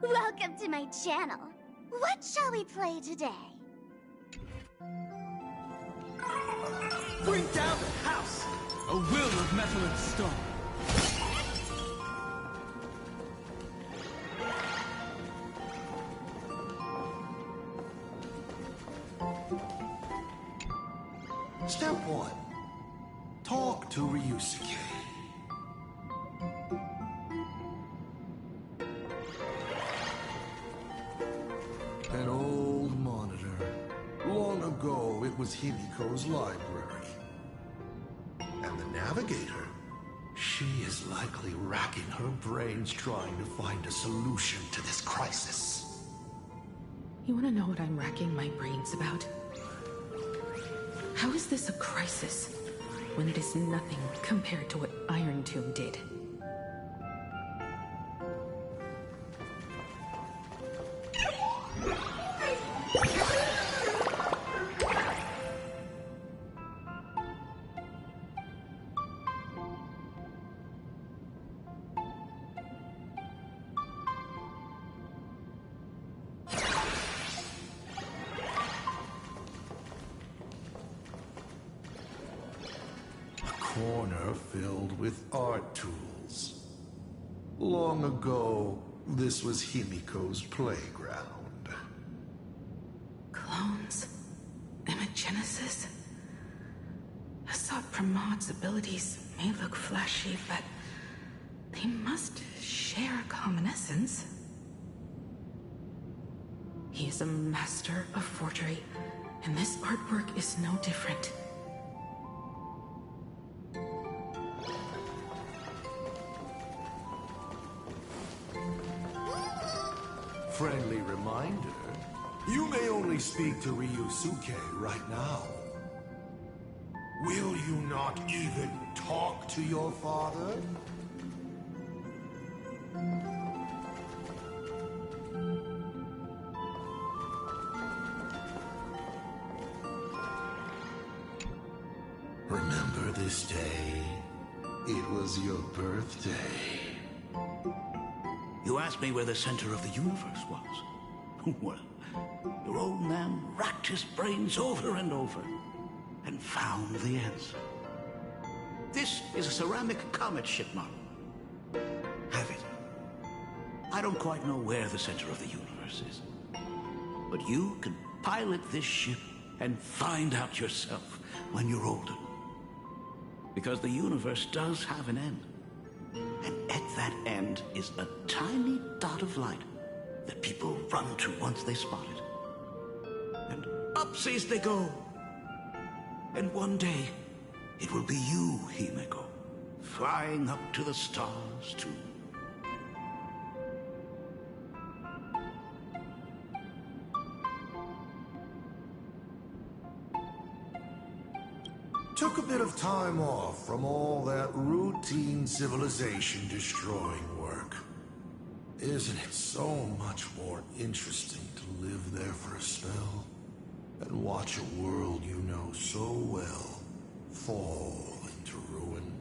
Welcome to my channel. What shall we play today? Bring down the house! A will of metal and stone. Step 1. Talk to Ryusuke. An old monitor. Long ago, it was Himiko's library. And the navigator? She is likely racking her brains trying to find a solution to this crisis. You want to know what I'm racking my brains about? How is this a crisis when it is nothing compared to what Iron Tomb did? Corner filled with art tools. Long ago, this was Himiko's playground. Clones? Imagenesis? Assault Pramod's abilities may look flashy, but they must share a common essence. He is a master of forgery, and this artwork is no different. Friendly reminder, you may only speak to Ryusuke right now. Will you not even talk to your father? Remember this day? It was your birthday. You asked me where the center of the universe was. Well, your old man racked his brains over and over and found the answer. This is a ceramic comet ship model. Have it. I don't quite know where the center of the universe is, but you can pilot this ship and find out yourself when you're older. Because the universe does have an end. And at that end is a tiny dot of light that people run to once they spot it. And upsies they go. And one day, it will be you, Himiko, flying up to the stars too. Took a bit of time off from all that routine civilization-destroying work. Isn't it so much more interesting to live there for a spell and watch a world you know so well fall into ruin?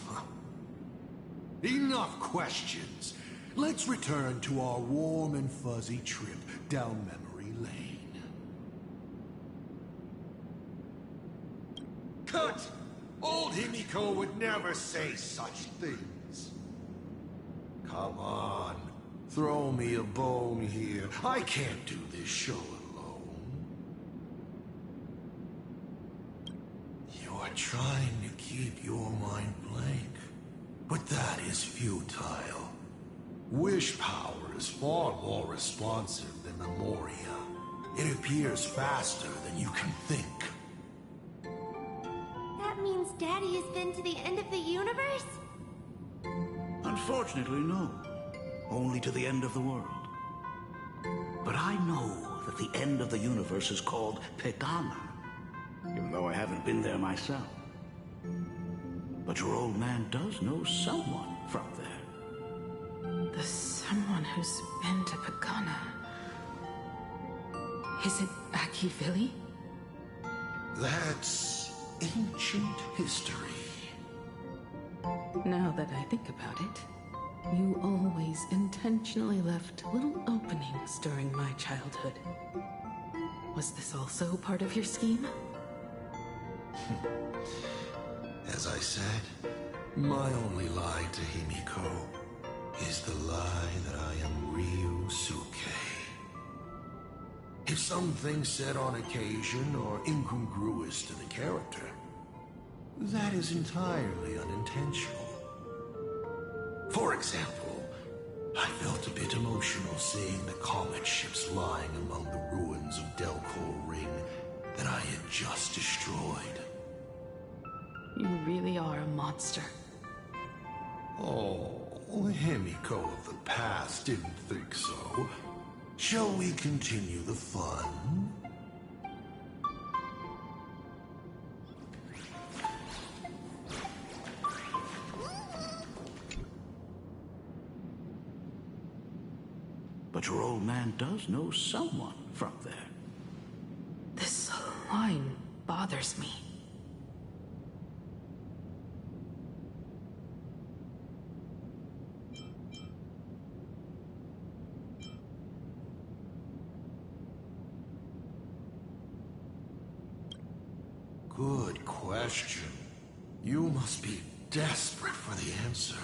Huh. Enough questions. Let's return to our warm and fuzzy trip down memory lane. Cut! Old Himiko would never say such things. Come on, throw me a bone here. I can't do this show alone. You're trying to keep your mind blank, but that is futile. Wish power is far more responsive than memoria. It appears faster than you can think. That means Daddy has been to the end of the universe? Unfortunately, no. Only to the end of the world. But I know that the end of the universe is called Pegana, even though I haven't been there myself. But your old man does know someone from there. The someone who's been to Pagana. Is it Akivili? That's ancient history. Now that I think about it. You always intentionally left little openings during my childhood. Was this also part of your scheme? As I said, my only lie to Himiko is the lie that I am Ryusuke. If something said on occasion or incongruous to the character, that is entirely unintentional. For example, I felt a bit emotional seeing the comet ships lying among the ruins of Delcor Ring that I had just destroyed. You really are a monster. Oh, Himiko of the past didn't think so. Shall we continue the fun? But your old man does know someone from there. This line bothers me. Good question. You must be desperate for the answer.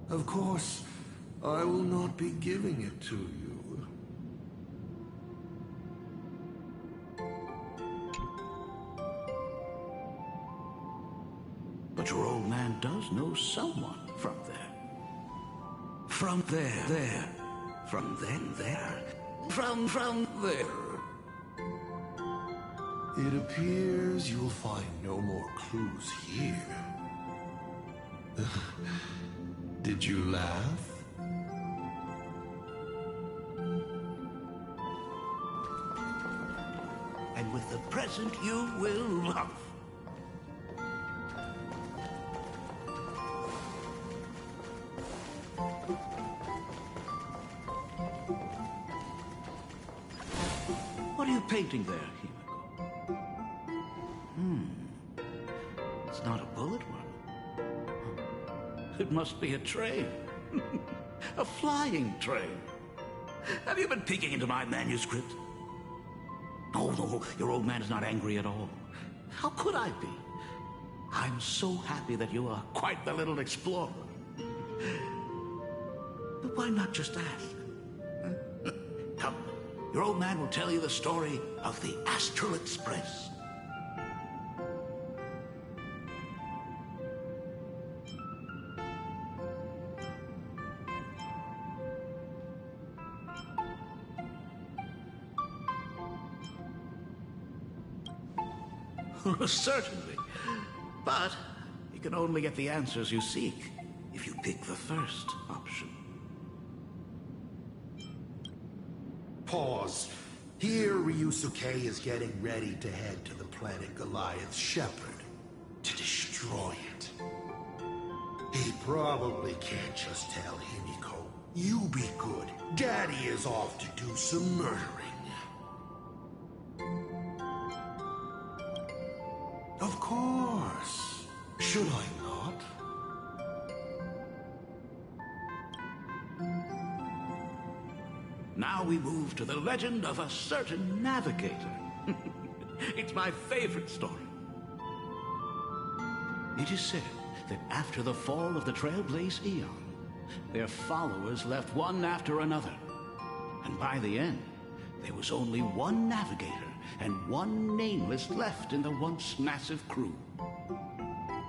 Of course, I will not be giving it to you. But your old man does know someone from there. From there. From then there. From there. It appears you'll find no more clues here. Did you laugh? And with the present you will love. What are you painting there, Himiko? It's not a bullet one. It must be a train. A flying train. Have you been peeking into my manuscript? No, your old man is not angry at all. How could I be? I'm so happy that you are quite the little explorer. But why not just ask? Come, your old man will tell you the story of the Astral Express. Certainly. But you can only get the answers you seek if you pick the first option. Pause. Here, Ryusuke is getting ready to head to the planet Goliath's Shepherd to destroy it. He probably can't just tell Himiko, "You be good. Daddy is off to do some murdering." Of course. Should I not? Now we move to the legend of a certain navigator. It's my favorite story. It is said that after the fall of the Trailblaze Eon, their followers left one after another. And by the end, there was only one navigator and one nameless left in the once massive crew.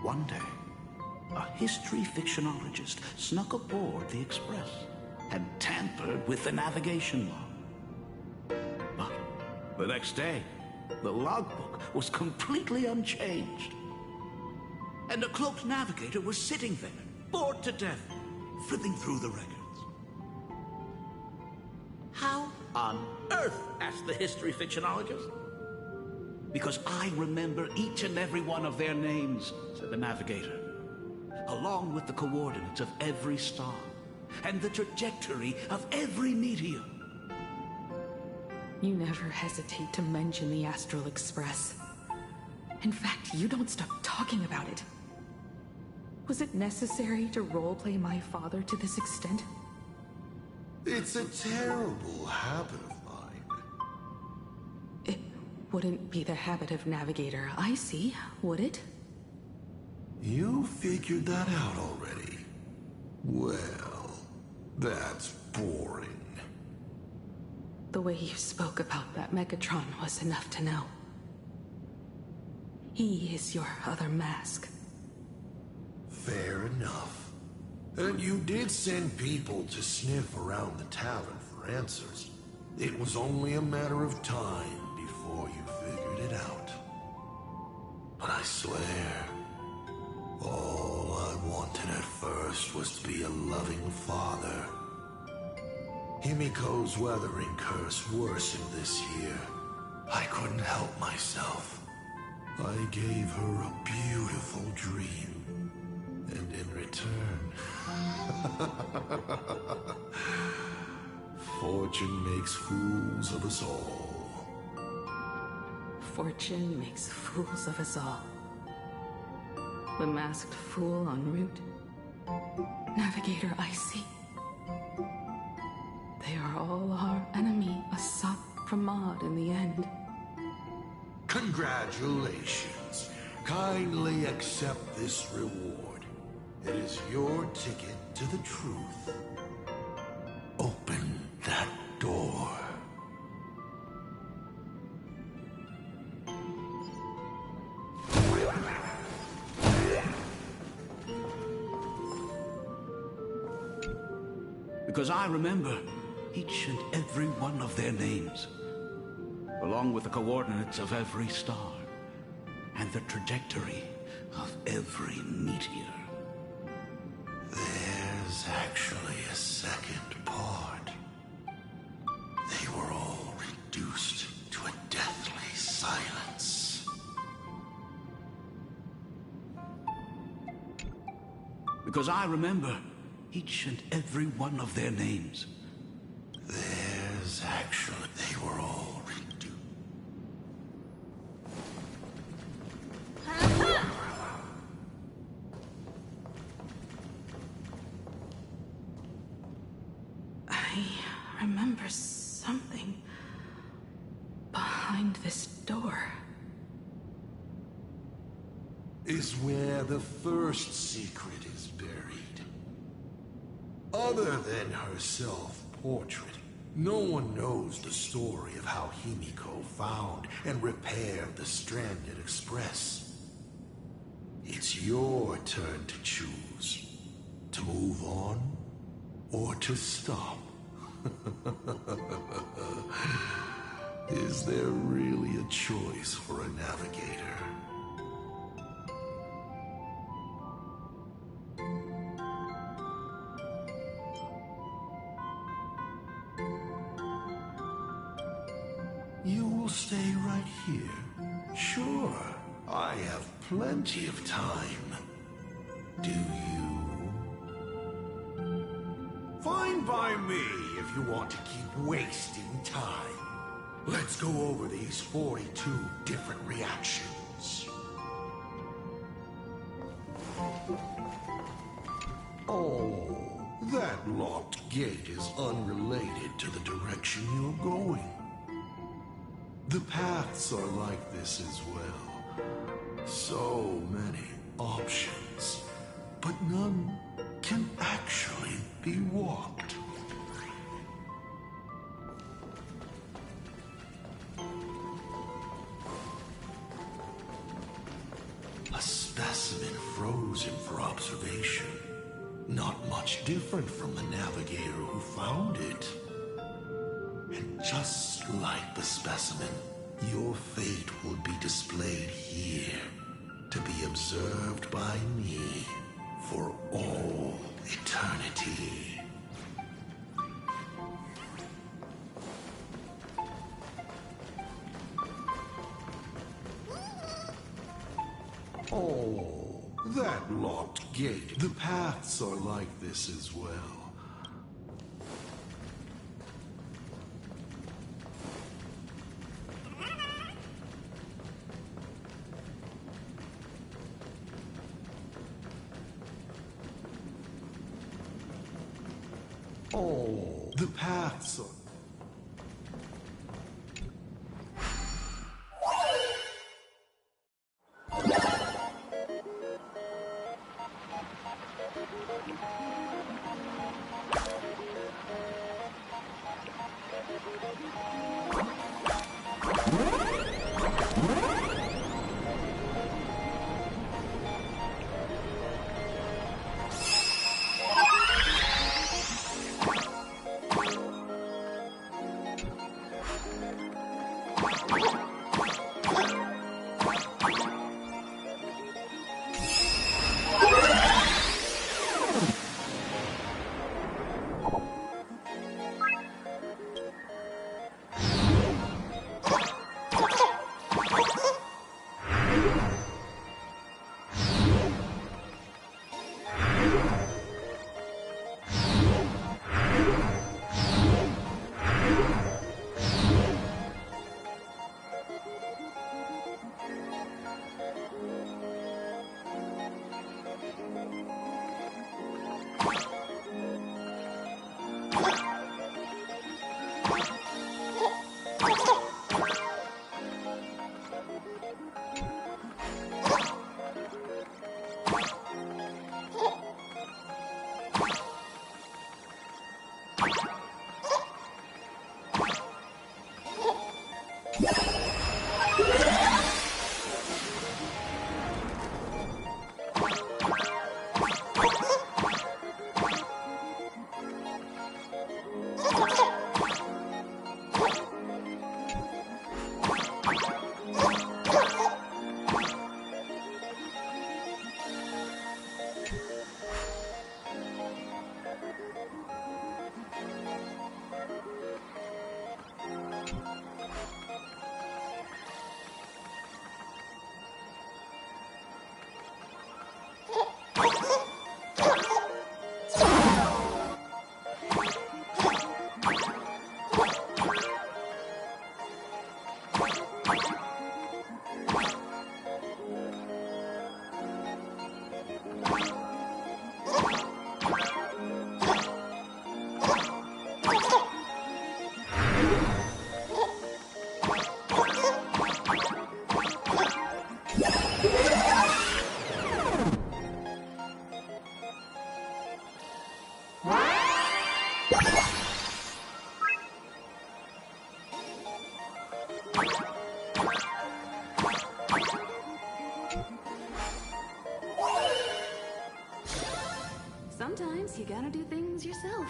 One day, a history fictionologist snuck aboard the Express and tampered with the navigation log. But the next day, the logbook was completely unchanged. And a cloaked navigator was sitting there, bored to death, flipping through the records. How on earth? Asked the history fictionologist. Because I remember each and every one of their names, said the navigator, along with the coordinates of every star and the trajectory of every meteor. You never hesitate to mention the Astral Express. In fact, you don't stop talking about it. Was it necessary to roleplay my father to this extent? It's a terrible habit of mine. It wouldn't be the habit of Navigator I see, would it? You figured that out already? Well, that's boring. The way you spoke about that Megatron was enough to know. He is your other mask. Fair enough. And you did send people to sniff around the tavern for answers. It was only a matter of time before you figured it out. But I swear, all I wanted at first was to be a loving father. Himiko's weathering curse worsened this year. I couldn't help myself. I gave her a beautiful dream. And in return, fortune makes fools of us all. Fortune makes fools of us all. The masked fool en route. Navigator Icy. They are all our enemy, Asap Pramod in the end. Congratulations. Kindly accept this reward. It is your ticket to the truth. Open that door. Because I remember each and every one of their names, along with the coordinates of every star, and the trajectory of every meteor. There's actually a second part. They were all reduced to a deathly silence. Because I remember each and every one of their names. There's actually... They were all reduced. I remember something behind this door. Is where the first secret is buried. Other than her self-portrait, no one knows the story of how Himiko found and repaired the stranded express. It's your turn to choose. To move on, or to stop. Is there really a choice for a navigator? You will stay right here? Sure, I have plenty of time. Do you? Fine by me if you want to keep wasting time. Let's go over these 42 different reactions. Oh, that locked gate is unrelated to the direction you're going. The paths are like this as well. So many options, but none can actually be walked. A specimen frozen for observation. Not much different from the navigator who found it. And just like the specimen, your fate will be displayed here to be observed by me for all eternity. Oh, that locked gate. The paths are like this as well. Oh, the paths are... Sometimes you gotta do things yourself.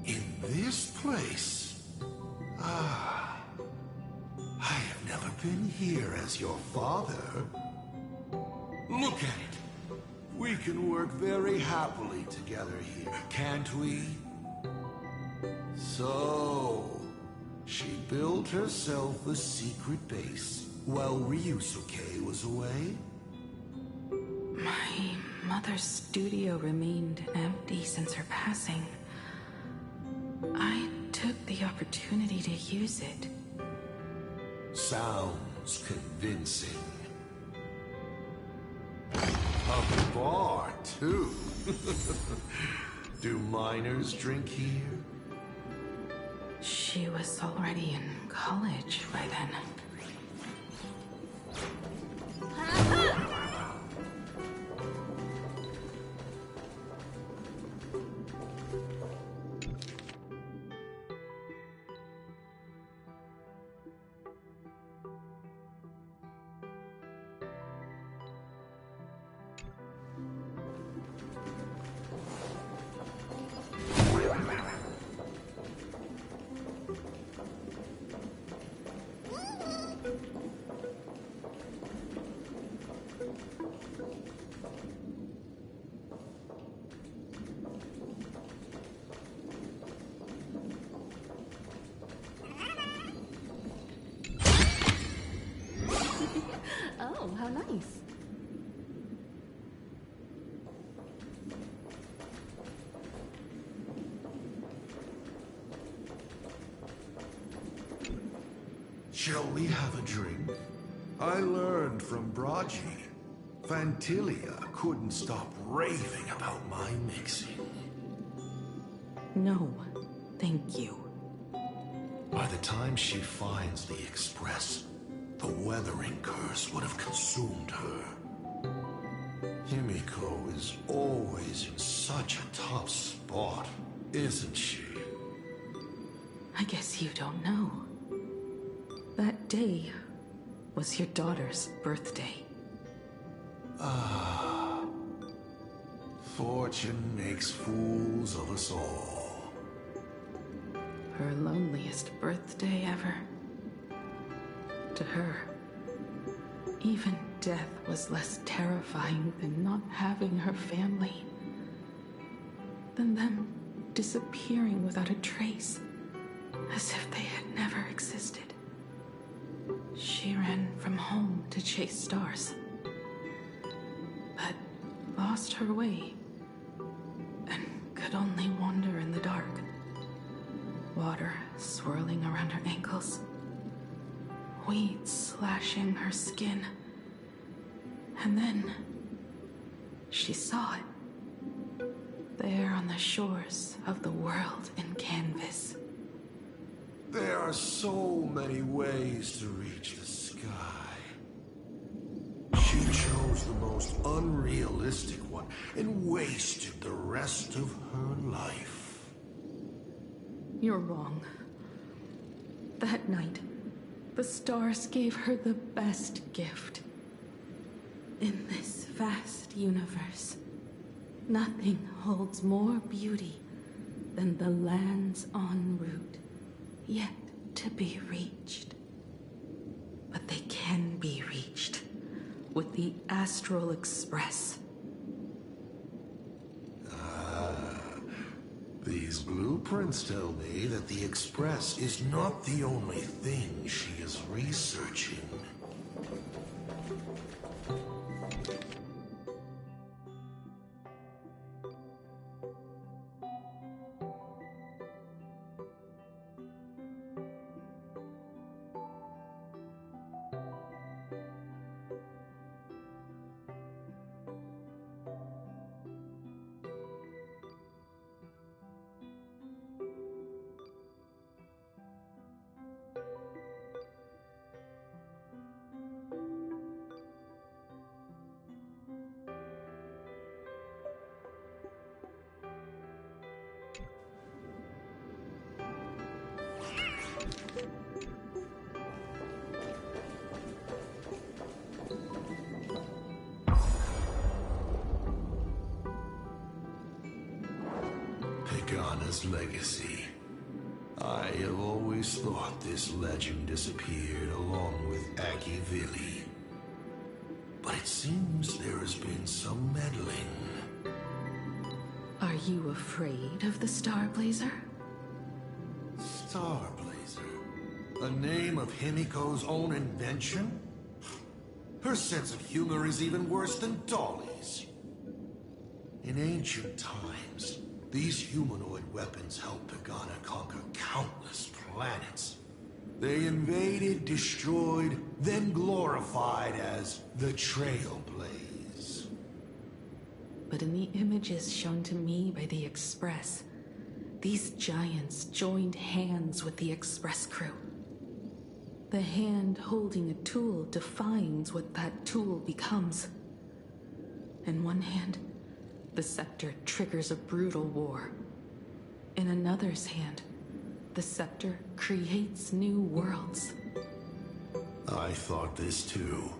In this place? Ah. I have never been here as your father. Look at it. We can work very happily together here, can't we? So, she built herself a secret base while Ryusuke was away? My mother's studio remained empty since her passing. I took the opportunity to use it. Sounds convincing. A bar, too. Do minors drink here? She was already in college by then. Shall we have a drink? I learned from Braji. Fantilia couldn't stop raving about my mixing. No, thank you. By the time she finds the Express, the weathering curse would have consumed her. Himiko is always in such a tough spot, isn't she? I guess you don't know. That day was your daughter's birthday. Ah. Fortune makes fools of us all. Her loneliest birthday ever. To her, even death was less terrifying than not having her family. Than them disappearing without a trace, as if they had never existed. She ran from home to chase stars, but lost her way and could only wander in the dark. Water swirling around her ankles, weeds slashing her skin, and then she saw it, there on the shores of the world in canvas. There are so many ways to reach the sky. She chose the most unrealistic one and wasted the rest of her life. You're wrong. That night, the stars gave her the best gift. In this vast universe, nothing holds more beauty than the lands en route, yet to be reached. But they can be reached with the Astral Express. These blueprints tell me that the Express is not the only thing she is researching. Pagana's legacy. I have always thought this legend disappeared along with Akivili. But it seems there has been some meddling. Are you afraid of the Starblazer? Starblazer? A name of Himiko's own invention? Her sense of humor is even worse than Dolly's. In ancient times, these humanoid weapons helped Pagana conquer countless planets. They invaded, destroyed, then glorified as the Trailblaze. But in the images shown to me by the Express, these giants joined hands with the Express crew. The hand holding a tool defines what that tool becomes. In one hand, the scepter triggers a brutal war. In another's hand, the scepter creates new worlds. I thought this too,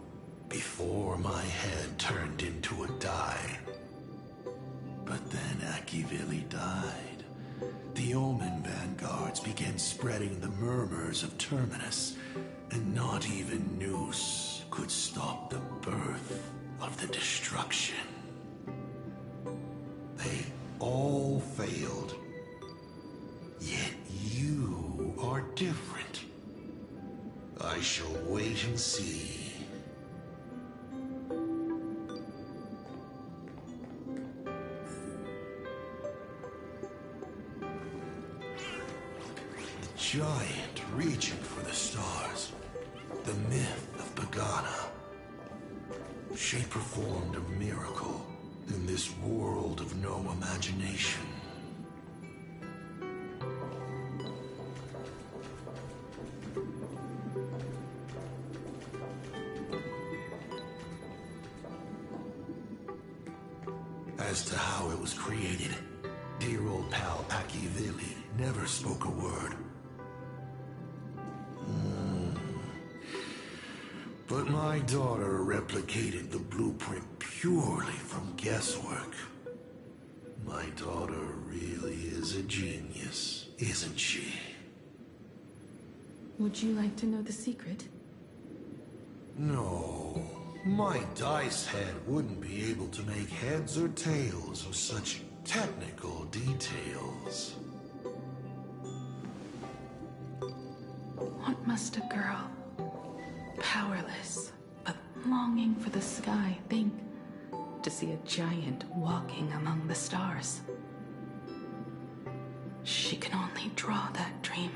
before my head turned into a die. But then Akivili died. The Omen vanguards began spreading the murmurs of Terminus, and not even Noose could stop the birth of the destruction. They all failed. Yet you are different. I shall wait and see. The giant reaching for the stars. The myth of Pagana. She performed a miracle in this world of no imagination. As to how it was created, dear old pal Akivili never spoke a word. But my daughter replicated the blueprint purely from guesswork. My daughter really is a genius, isn't she? Would you like to know the secret? No. My dice head wouldn't be able to make heads or tails of such technical details. What must a girl, powerless, but longing for the sky, think to see a giant walking among the stars? She can only draw that dream.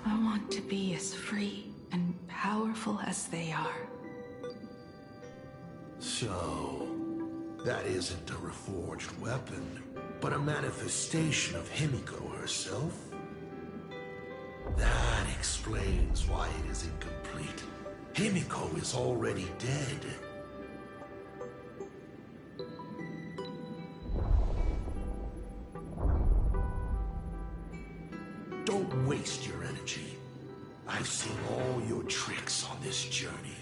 I want to be as free and powerful as they are. So, that isn't a reforged weapon, but a manifestation of Himiko herself? That explains why it is incomplete. Himiko is already dead. Don't waste your energy. I've seen all your tricks on this journey.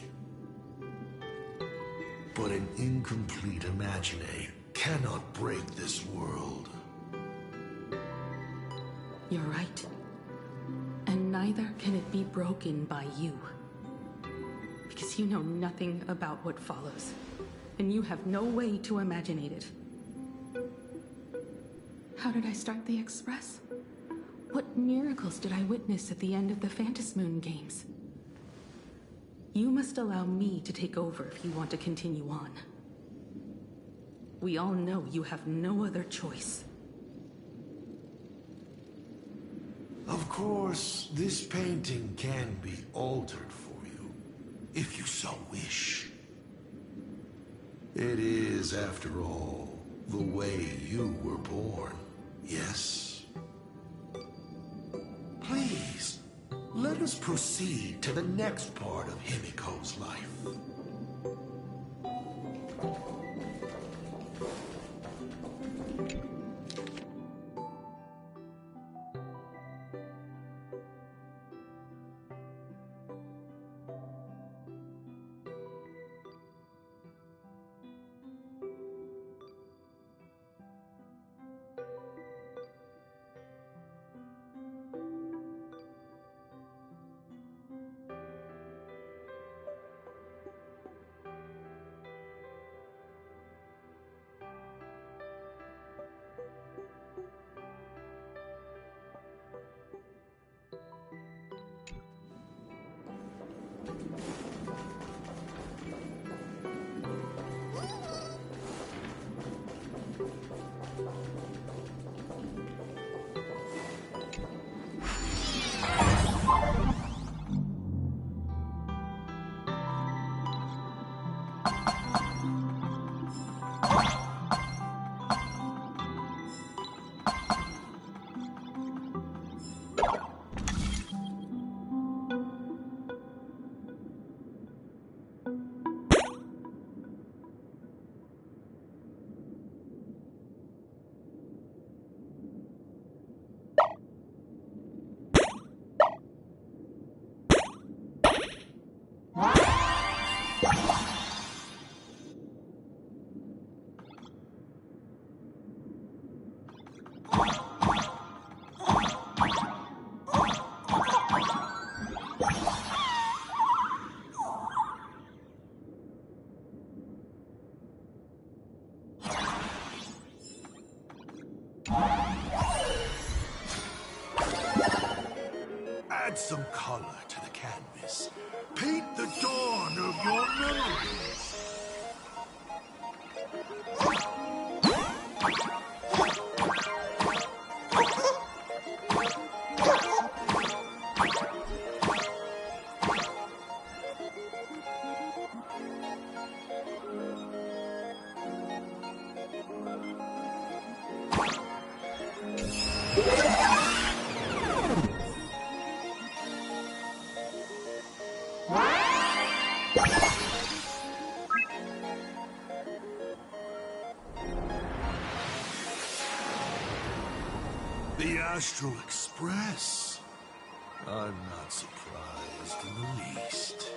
But an incomplete Imagine cannot break this world. You're right. And neither can it be broken by you. Because you know nothing about what follows. And you have no way to imagine it. How did I start the Express? What miracles did I witness at the end of the Phantasmoon games? You must allow me to take over if you want to continue on. We all know you have no other choice. Of course, this painting can be altered for you, if you so wish. It is, after all, the way you were born, yes? Please, let us proceed to the next part of Himiko's life. Add some color to the canvas. Paint the dawn of your memories. The Astral Express. I'm not surprised in the least.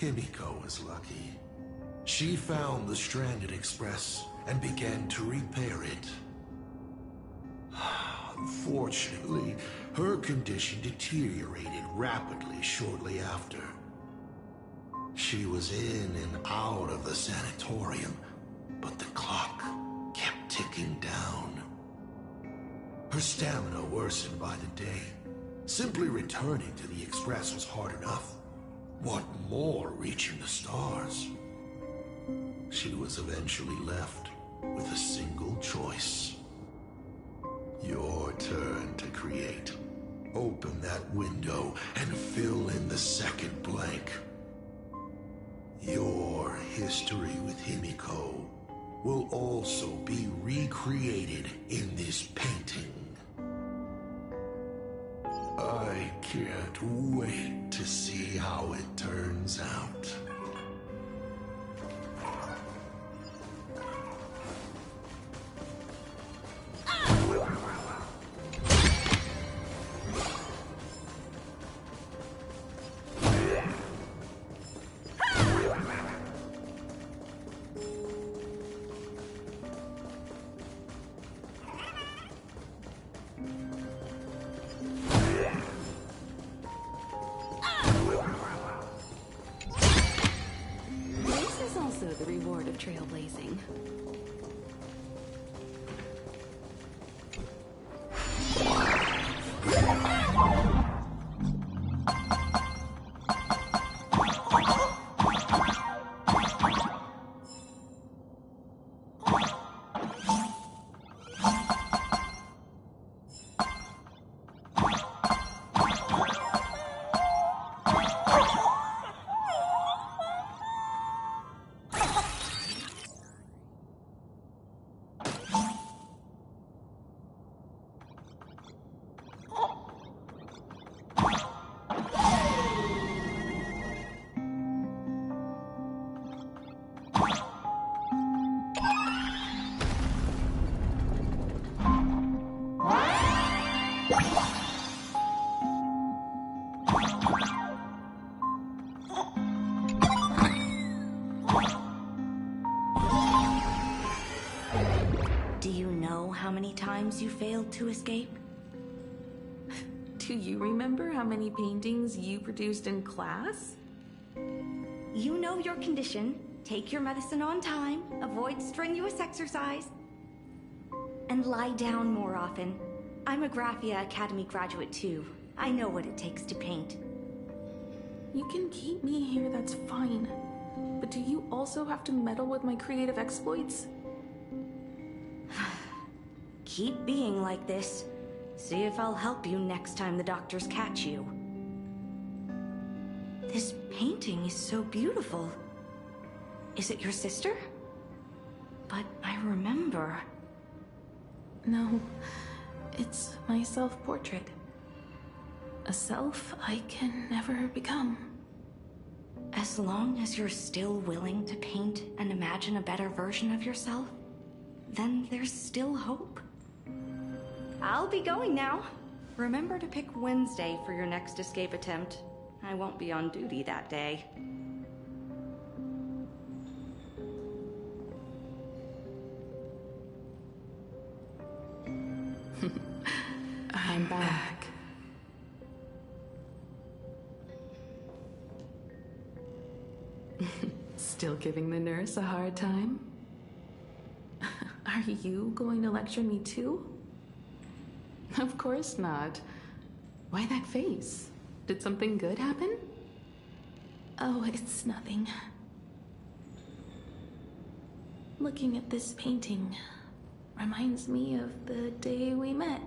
Himiko was lucky. She found the stranded express and began to repair it. Unfortunately, her condition deteriorated rapidly shortly after. She was in and out of the sanatorium, but the clock kept ticking down. Her stamina worsened by the day. Simply returning to the express was hard enough. What more reaching the stars? She was eventually left with a single choice. Your turn to create. Open that window and fill in the second blank. Your history with Himiko will also be recreated in this painting. I can't wait to see how it turns out. Do you know how many times you failed to escape? Do you remember how many paintings you produced in class? You know your condition. Take your medicine on time, avoid strenuous exercise, and lie down more often. I'm a Graphia Academy graduate too. I know what it takes to paint. You can keep me here, that's fine. But do you also have to meddle with my creative exploits? Keep being like this. See if I'll help you next time the doctors catch you. This painting is so beautiful. Is it your sister? But I remember... No, it's my self-portrait. A self I can never become. As long as you're still willing to paint and imagine a better version of yourself, then there's still hope. I'll be going now. Remember to pick Wednesday for your next escape attempt. I won't be on duty that day. I'm back. Still giving the nurse a hard time? Are you going to lecture me too? Of course not. Why that face? Did something good happen? Oh, it's nothing. Looking at this painting reminds me of the day we met.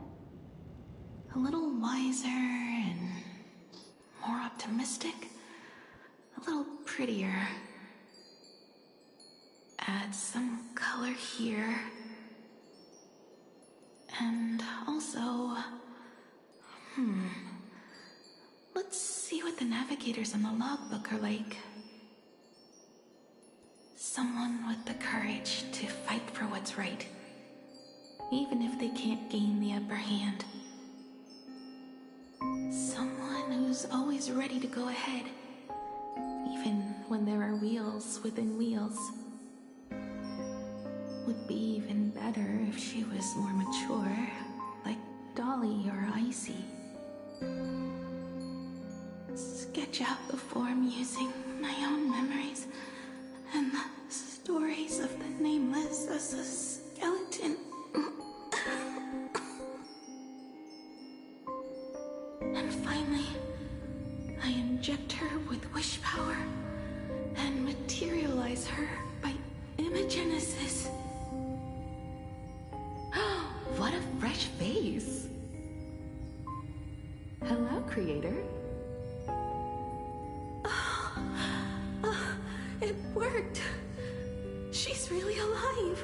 A little wiser and more optimistic. A little prettier. Add some color here. And also... Let's see what the navigators on the logbook are like. Someone with the courage to fight for what's right, even if they can't gain the upper hand. Someone who's always ready to go ahead, even when there are wheels within wheels. Would be even better if she was more mature, like Dolly or Icy. Sketch out the form using my own memories and the stories of the nameless as a skeleton. And finally, I inject her with wish power and materialize her by imagenesis. What a fresh face! Hello, creator. It worked. She's really alive.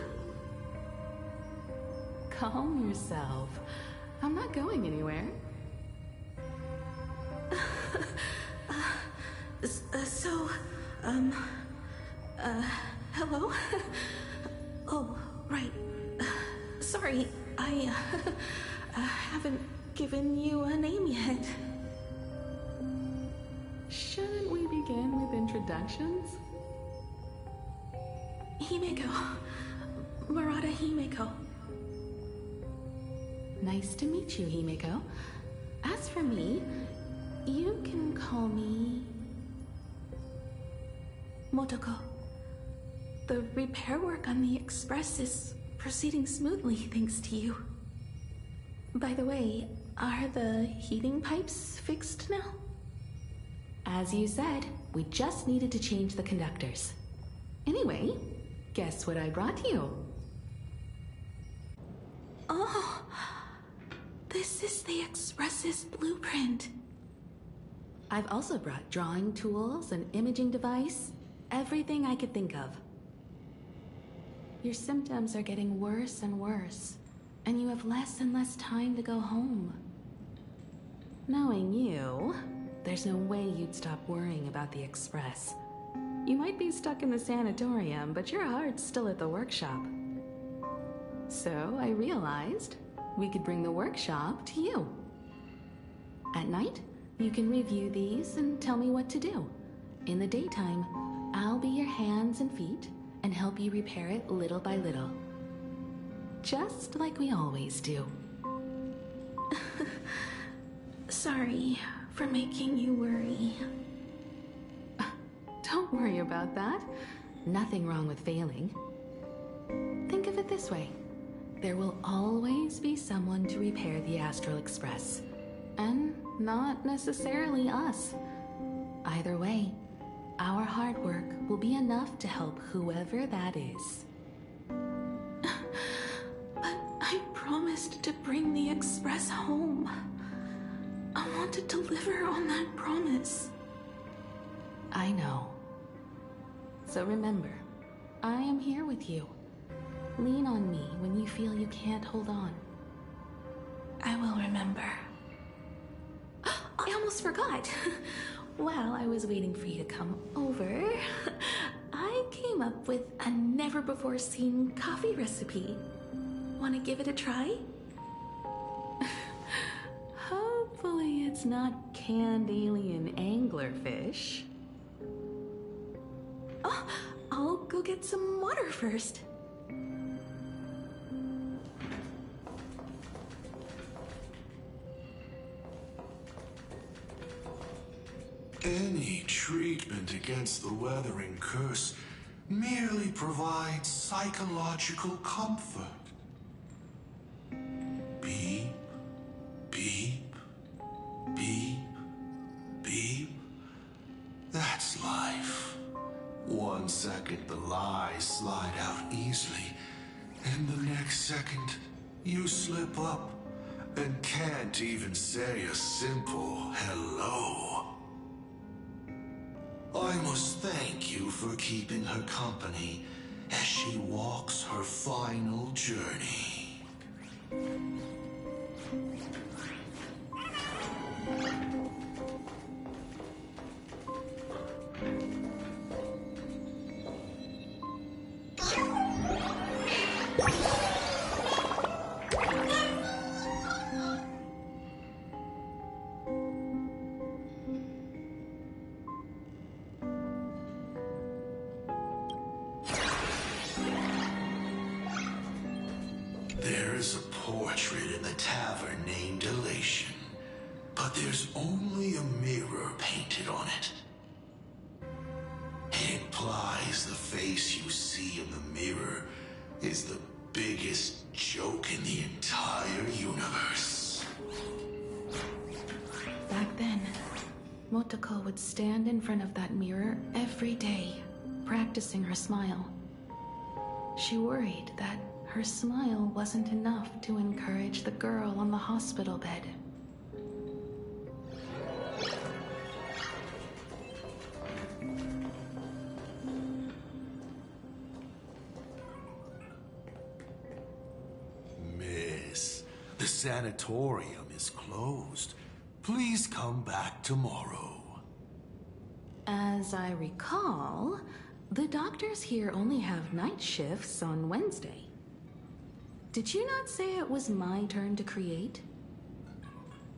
Calm yourself. I'm not going anywhere. Hello? Oh, right. Sorry, I haven't given you a name yet. Shouldn't we begin with introductions? Himeko. Murata Himeko. Nice to meet you, Himeko. As for me, you can call me... Motoko. The repair work on the Express is proceeding smoothly thanks to you. By the way, are the heating pipes fixed now? As you said, we just needed to change the conductors. Anyway, guess what I brought you? Oh, this is the Express's blueprint. I've also brought drawing tools, an imaging device, everything I could think of. Your symptoms are getting worse and worse, and you have less and less time to go home. Knowing you, there's no way you'd stop worrying about the Express. You might be stuck in the sanatorium, but your heart's still at the workshop. So I realized we could bring the workshop to you. At night, you can review these and tell me what to do. In the daytime, I'll be your hands and feet and help you repair it little by little. Just like we always do. Sorry for making you worry. Don't worry about that. Nothing wrong with failing. Think of it this way. There will always be someone to repair the Astral Express. And not necessarily us. Either way, our hard work will be enough to help whoever that is. But I promised to bring the Express home. I want to deliver on that promise. I know. So remember, I am here with you. Lean on me when you feel you can't hold on. I will remember. I almost forgot. While I was waiting for you to come over, I came up with a never-before-seen coffee recipe. Want to give it a try? Hopefully it's not canned alien anglerfish. Oh, I'll go get some water first. Any treatment against the weathering curse merely provides psychological comfort. Beep, beep, beep, beep. That's life. 1 second the lies slide out easily, and the next second you slip up and can't even say a simple hello. I must thank you for keeping her company as she walks her final journey. There's a portrait in the tavern named Elation, but there's only a mirror painted on it. It implies the face you see in the mirror is the biggest joke in the entire universe. Back then, Motoko would stand in front of that mirror every day, practicing her smile. She worried that her smile wasn't enough to encourage the girl on the hospital bed. Miss, the sanatorium is closed. Please come back tomorrow. As I recall, the doctors here only have night shifts on Wednesday. Did you not say it was my turn to create?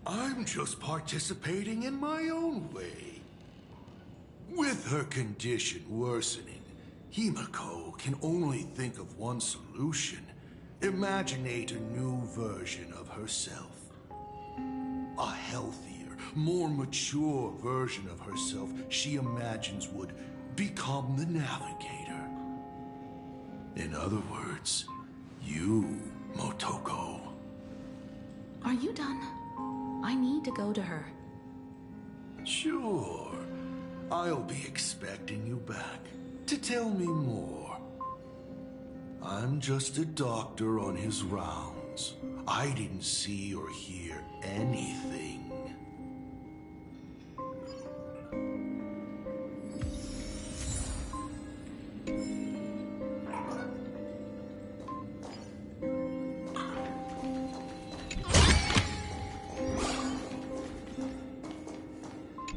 I'm just participating in my own way. With her condition worsening, Himiko can only think of one solution. Imaginate a new version of herself. A healthier, more mature version of herself she imagines would become the navigator. In other words, you, Motoko. Are you done? I need to go to her. Sure. I'll be expecting you back to tell me more. I'm just a doctor on his rounds. I didn't see or hear anything.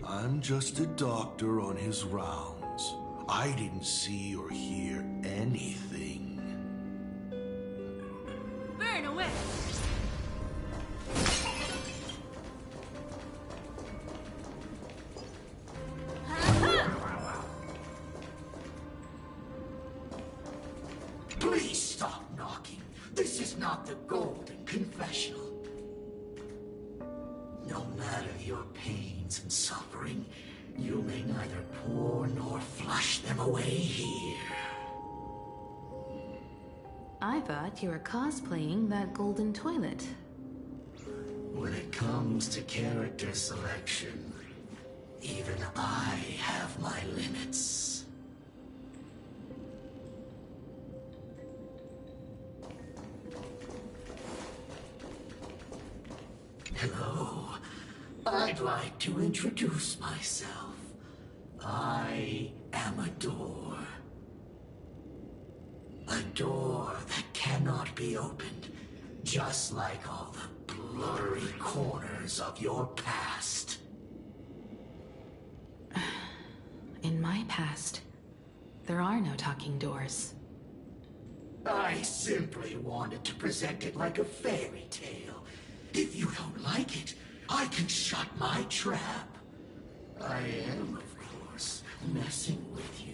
I'm just a doctor on his rounds. I didn't see or hear anything. Burn away! not the golden confessional. No matter your pains and suffering, you may neither pour nor flush them away here. I thought you were cosplaying that golden toilet. When it comes to character selection, even I have my limits. Hello. I'd like to introduce myself. I am a door. A door that cannot be opened, just like all the blurry corners of your past. In my past, there are no talking doors. I simply wanted to present it like a fairy tale. If you don't like it, I can shut my trap. I am, of course, messing with you.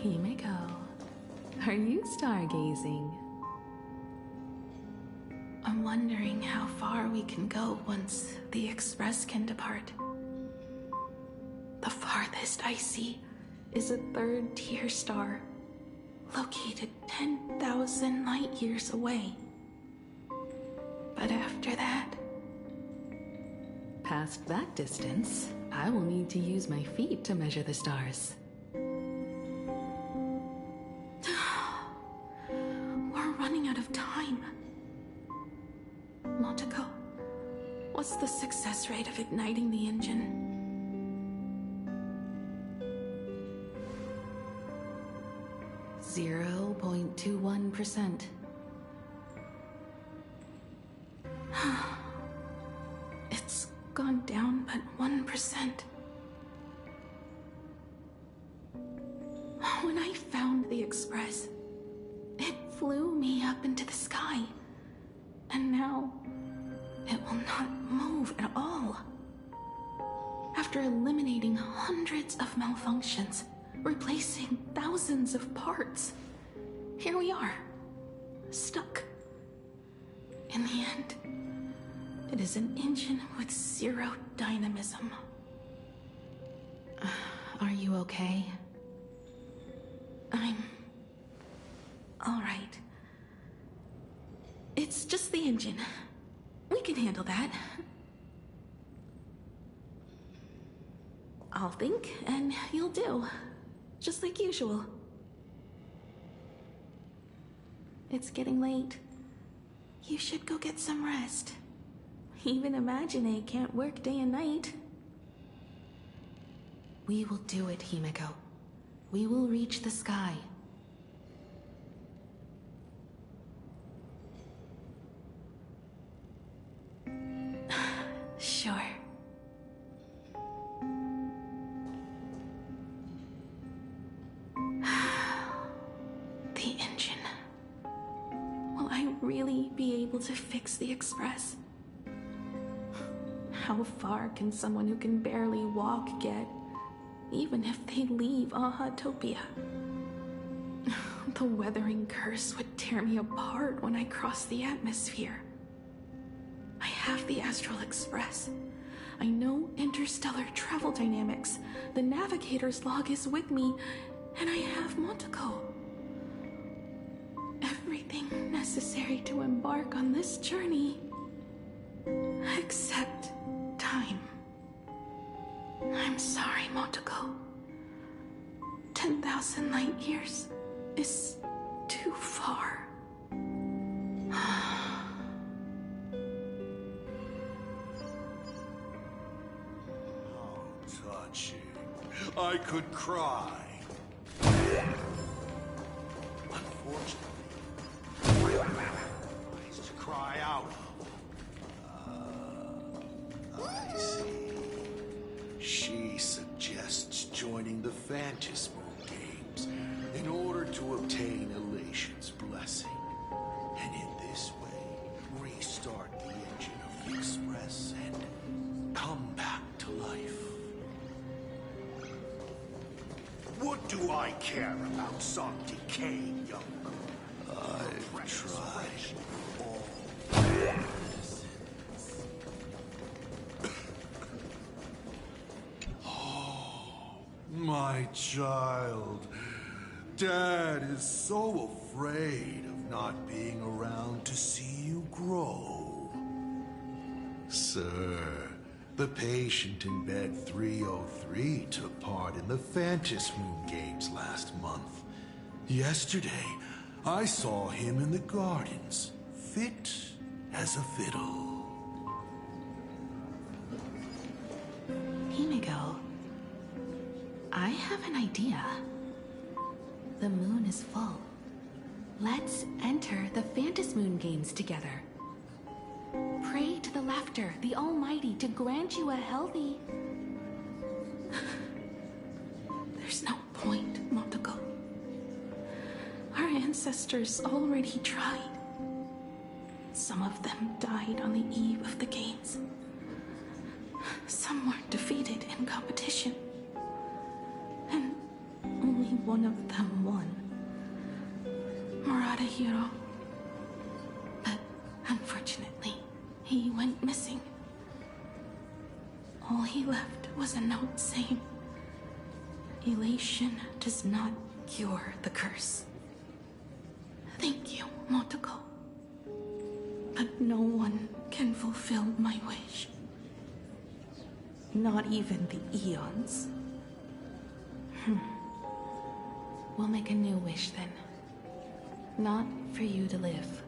Himeko, are you stargazing? I'm wondering how far we can go once the Express can depart. The farthest I see is a third-tier star, located 10,000 light years away. But after that, past that distance, I will need to use my feet to measure the stars. We're running out of time. Motoko, what's the success rate of igniting the engine? 0.21%. It's gone down but 1%. When I found the Express, it flew me up into the sky. And now, it will not move at all. After eliminating hundreds of malfunctions, replacing thousands of parts, here we are, stuck. In the end, it is an engine with zero dynamism. Are you okay? I'm all right. It's just the engine. We can handle that. I'll think, and you'll do. Just like usual. It's getting late. You should go get some rest. Even Imagine can't work day and night. We will do it, Himeko. We will reach the sky. Sure. The engine. Will I really be able to fix the Express? How far can someone who can barely walk get, even if they leave Ahatopia? The weathering curse would tear me apart when I cross the atmosphere. I have the Astral Express. I know interstellar travel dynamics. The navigator's log is with me, and I have Motoko. Everything necessary to embark on this journey, except time. I'm sorry, Motoko. 10,000 light years is too far. Touching. I could cry. Unfortunately, place to cry out of. I see. What do I care about some decaying young girl? I've tried all medicines. Oh, my child. Dad is so afraid of not being around to see you grow. Sir, the patient in bed 303 took part in the Fantasy Moon Games last month. Yesterday, I saw him in the gardens, fit as a fiddle. Himiko, I have an idea. The moon is full. Let's enter the Fantasy Moon Games together. Pray to the Laughter, the Almighty, to grant you a healthy... There's no point, Motoko. Our ancestors already tried. Some of them died on the eve of the games. Some were defeated in competition. And only one of them won. Murata Hiro. But unfortunately, he went missing. All he left was a note saying, "Elation does not cure the curse." Thank you, Motoko. But no one can fulfill my wish. Not even the Eons. We'll make a new wish then. Not for you to live.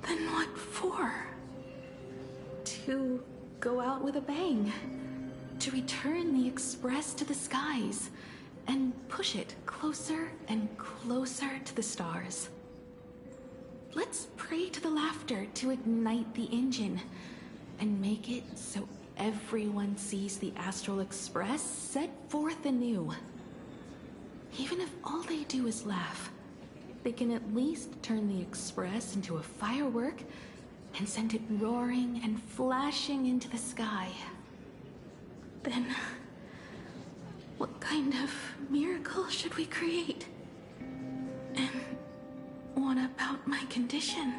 Then what for? To go out with a bang. To return the Express to the skies. And push it closer and closer to the stars. Let's pray to the Laughter to ignite the engine. And make it so everyone sees the Astral Express set forth anew. Even if all they do is laugh, they can at least turn the Express into a firework and send it roaring and flashing into the sky. Then, what kind of miracle should we create? And what about my condition?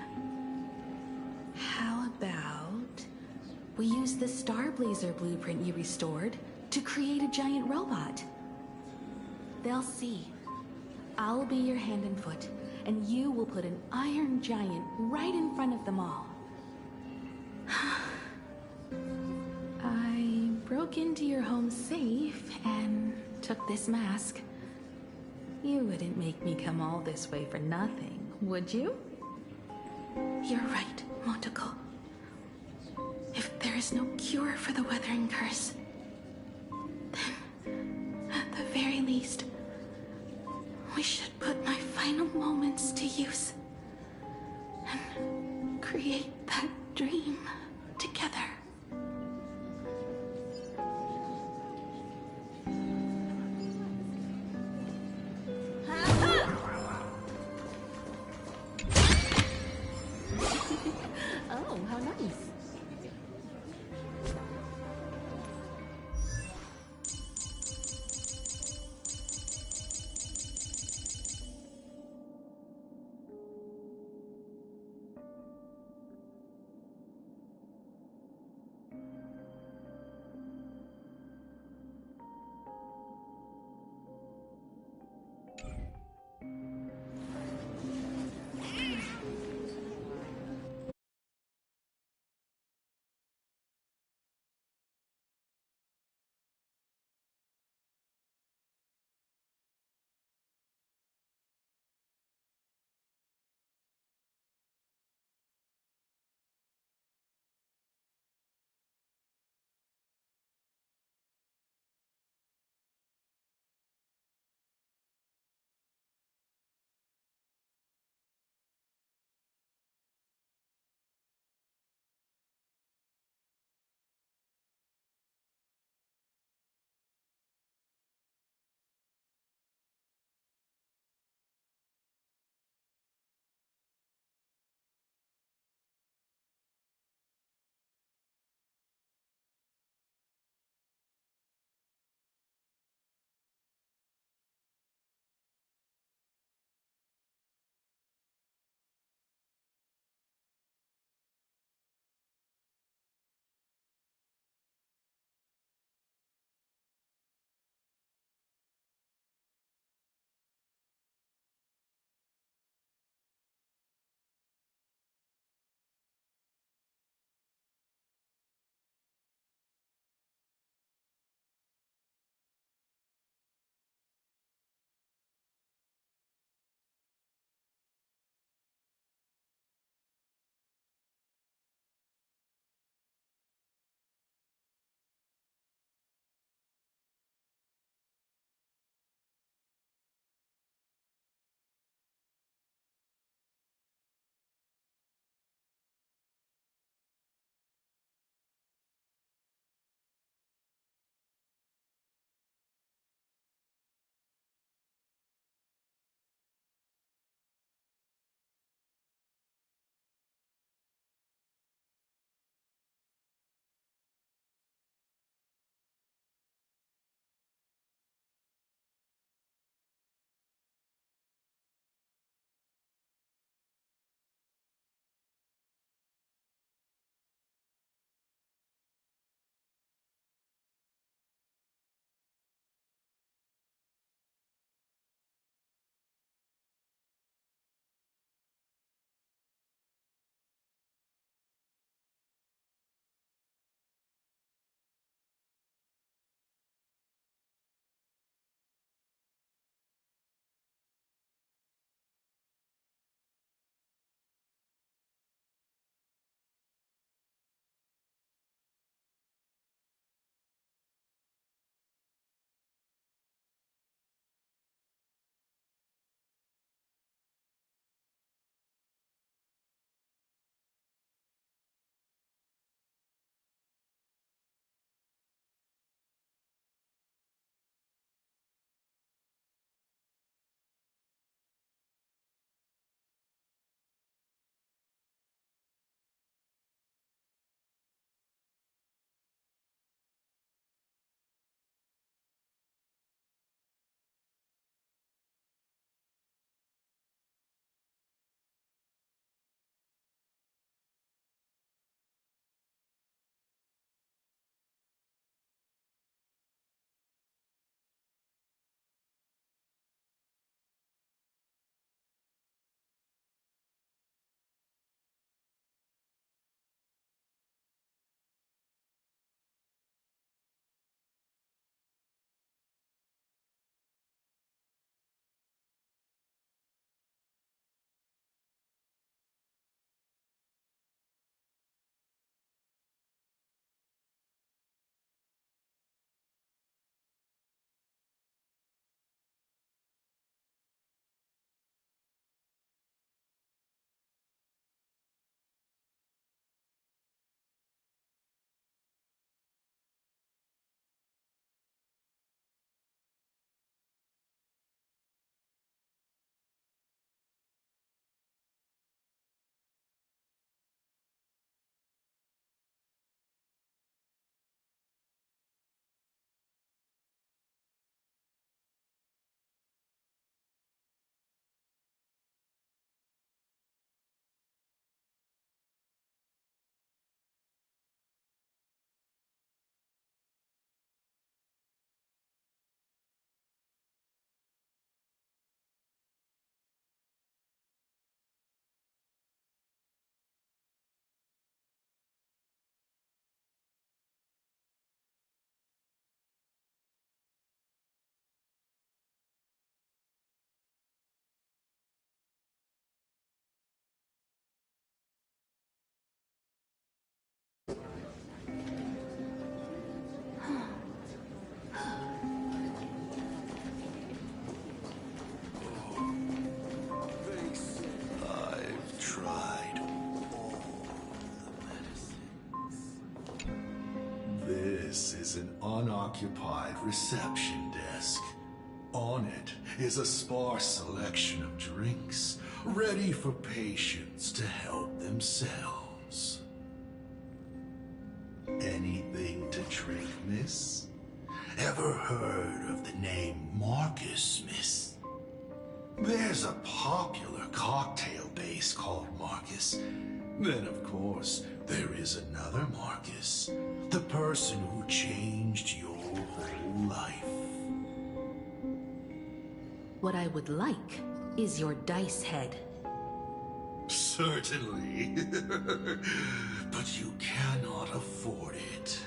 How about we use the Starblazer blueprint you restored to create a giant robot? They'll see. I'll be your hand and foot, and you will put an iron giant right in front of them all. I broke into your home safe and took this mask. You wouldn't make me come all this way for nothing, would you? You're right, Motoko. If there is no cure for the Weathering Curse, then, at the very least, we should put my final moments to use and create that dream together. Oh, how nice. is an unoccupied reception desk. On it is a sparse selection of drinks, ready for patients to help themselves. Anything to drink, miss? Ever heard of the name Marcus, miss? There's a popular cocktail base called Marcus. Then, of course, there is another Marcus, the person who changed your whole life. What I would like is your dice head. Certainly. But you cannot afford it.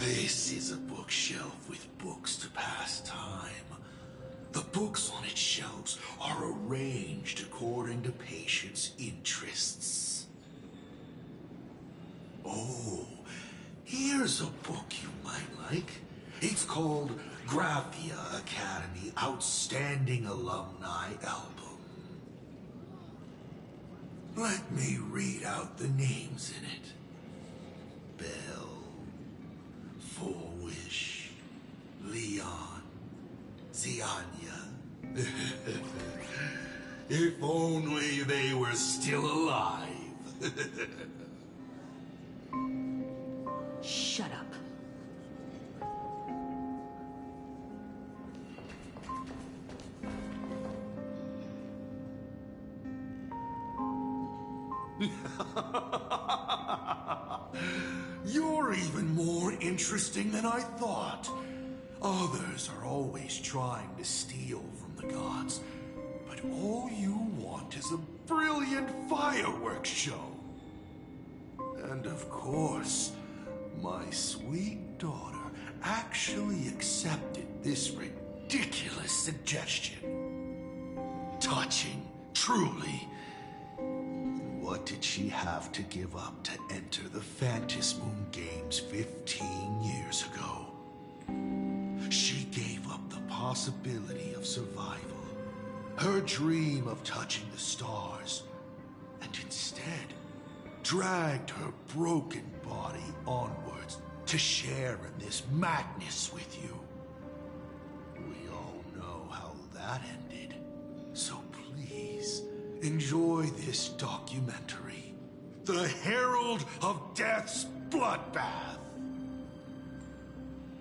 This is a bookshelf with books to pass time. The books on its shelves are arranged according to patients' interests. Oh, here's a book you might like. It's called Graphia Academy Outstanding Alumni Album. Let me read out the names in it. Bell, Forwish, Leon, Zianya. If only they were still alive. Shut up. You're even more interesting than I thought. Others are always trying to steal from the gods, but all you want is a brilliant fireworks show. And of course, my sweet daughter actually accepted this ridiculous suggestion. Touching, truly. What did she have to give up to enter the Phantasmoon Games 15 years ago? She gave up the possibility of survival, her dream of touching the stars, and instead dragged her broken body onwards to share in this madness with you. We all know how that ended, so please enjoy this documentary, The Herald of Death's Bloodbath.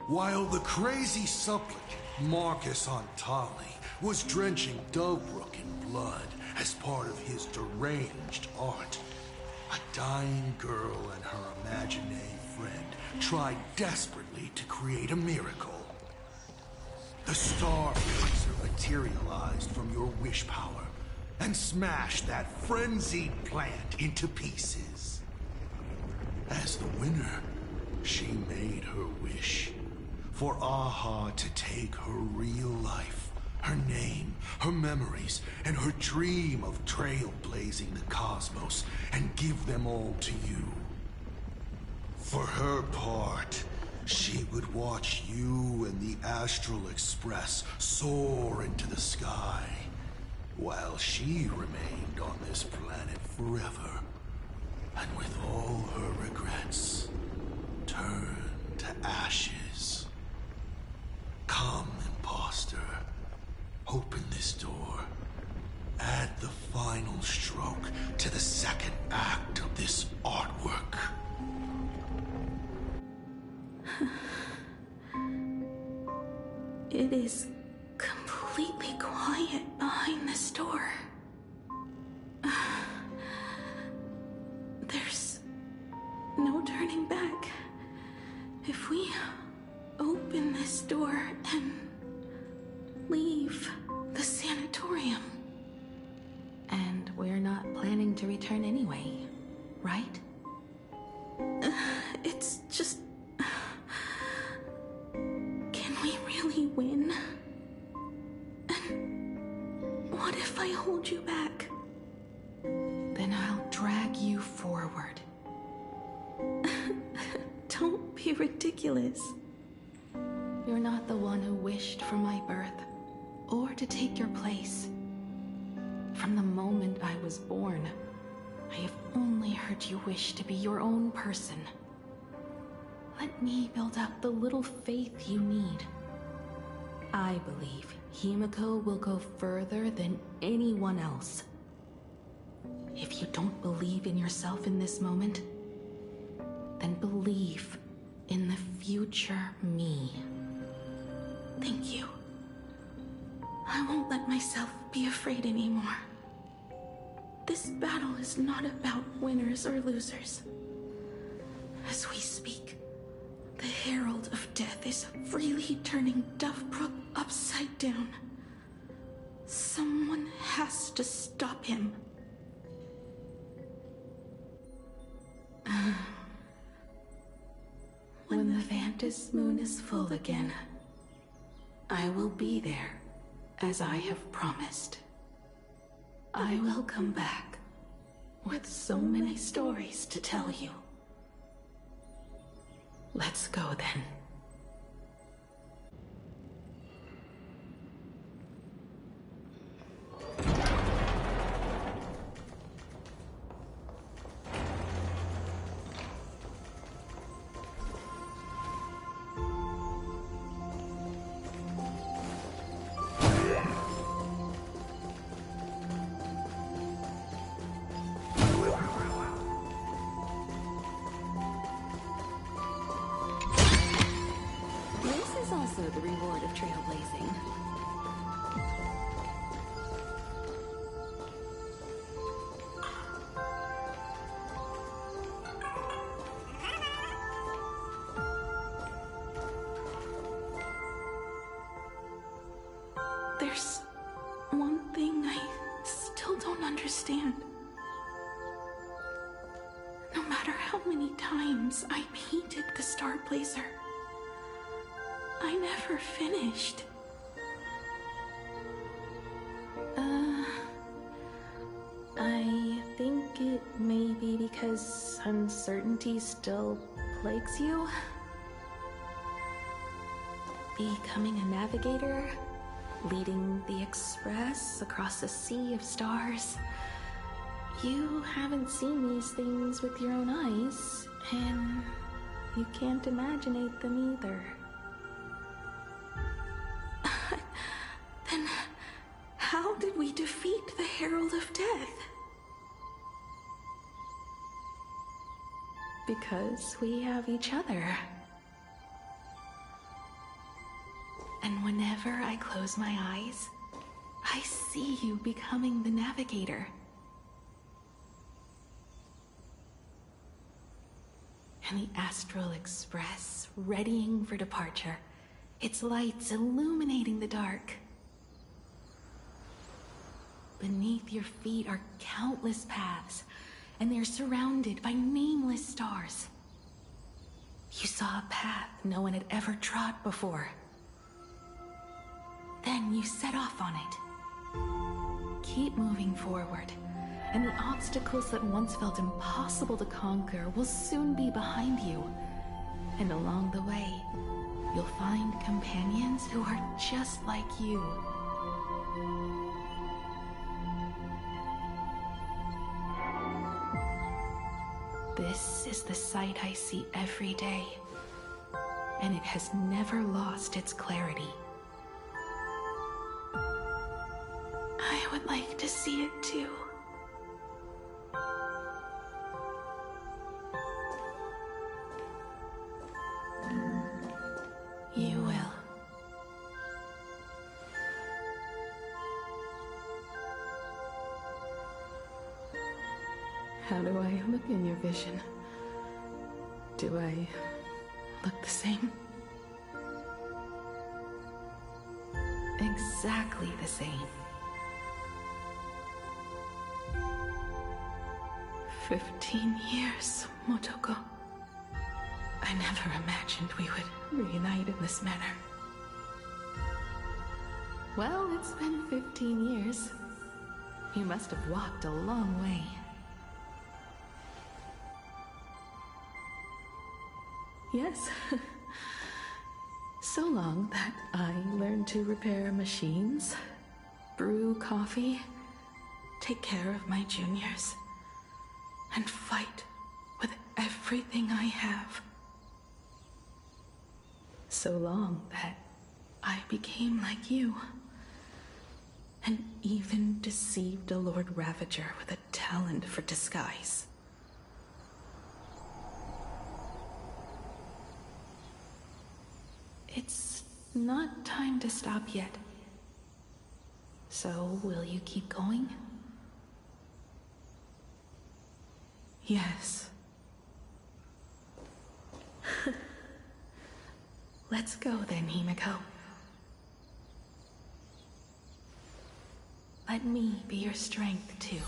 While the crazy supplicant Marcus Antali was drenching Dovebrook in blood as part of his deranged art, a dying girl and her imaginary friend tried desperately to create a miracle. The Star Blazer materialized from your wish power and smashed that frenzied plant into pieces. As the winner, she made her wish for Aha to take her real life, her name, her memories, and her dream of trailblazing the cosmos and give them all to you. For her part, she would watch you and the Astral Express soar into the sky, while she remained on this planet forever, and with all her regrets, turned to ashes. Come, imposter. Open this door. Add the final stroke to the second act of this artwork. It is completely quiet behind this door. There's no turning back. If we open this door and leave the sanatorium, and we're not planning to return anyway, right? It's just... Can we really win? And what if I hold you back? Then I'll drag you forward. Don't be ridiculous. You're not the one who wished for my birth, or to take your place. From the moment I was born, I have only heard you wish to be your own person. Let me build up the little faith you need. I believe Himiko will go further than anyone else. If you don't believe in yourself in this moment, then believe in the future me. Thank you. I won't let myself be afraid anymore. This battle is not about winners or losers. As we speak, the Herald of Death is freely turning Duffbrook upside down. Someone has to stop him. When the Vantis moon is full again, I will be there, as I have promised. I will come back with so many stories to tell you. Let's go then. Also the reward of trailblazing. There's one thing I still don't understand. No matter how many times I painted the Star Blazer, I never finished. I think it may be because uncertainty still plagues you. Becoming a navigator, leading the Express across a sea of stars. You haven't seen these things with your own eyes, and you can't imaginate them either. Then how did we defeat the Herald of Death? Because we have each other. And whenever I close my eyes, I see you becoming the navigator. And the Astral Express readying for departure, its lights illuminating the dark. Beneath your feet are countless paths, and they're surrounded by nameless stars. You saw a path no one had ever trod before. Then you set off on it. Keep moving forward, and the obstacles that once felt impossible to conquer will soon be behind you. And along the way, you'll find companions who are just like you. This is the sight I see every day, and it has never lost its clarity. I would like to see it too. You will. How do I look in your vision? Do I look the same? Exactly the same. 15 years, Motoko. I never imagined we would reunite in this manner. Well, it's been 15 years. You must have walked a long way. Yes. So long that I learned to repair machines, brew coffee, take care of my juniors, and fight with everything I have. So long that I became like you, and even deceived a Lord Ravager with a talent for disguise. It's not time to stop yet. So, will you keep going? Yes. Let's go then, Himiko. Let me be your strength, too.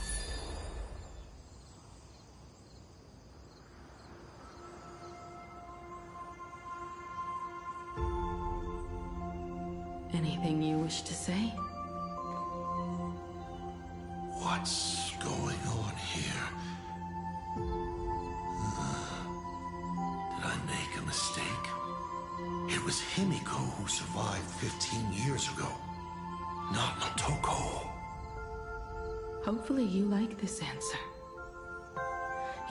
Anything you wish to say? What's going on here? Did I make a mistake? It was Himiko who survived 15 years ago, not Motoko. Hopefully you like this answer.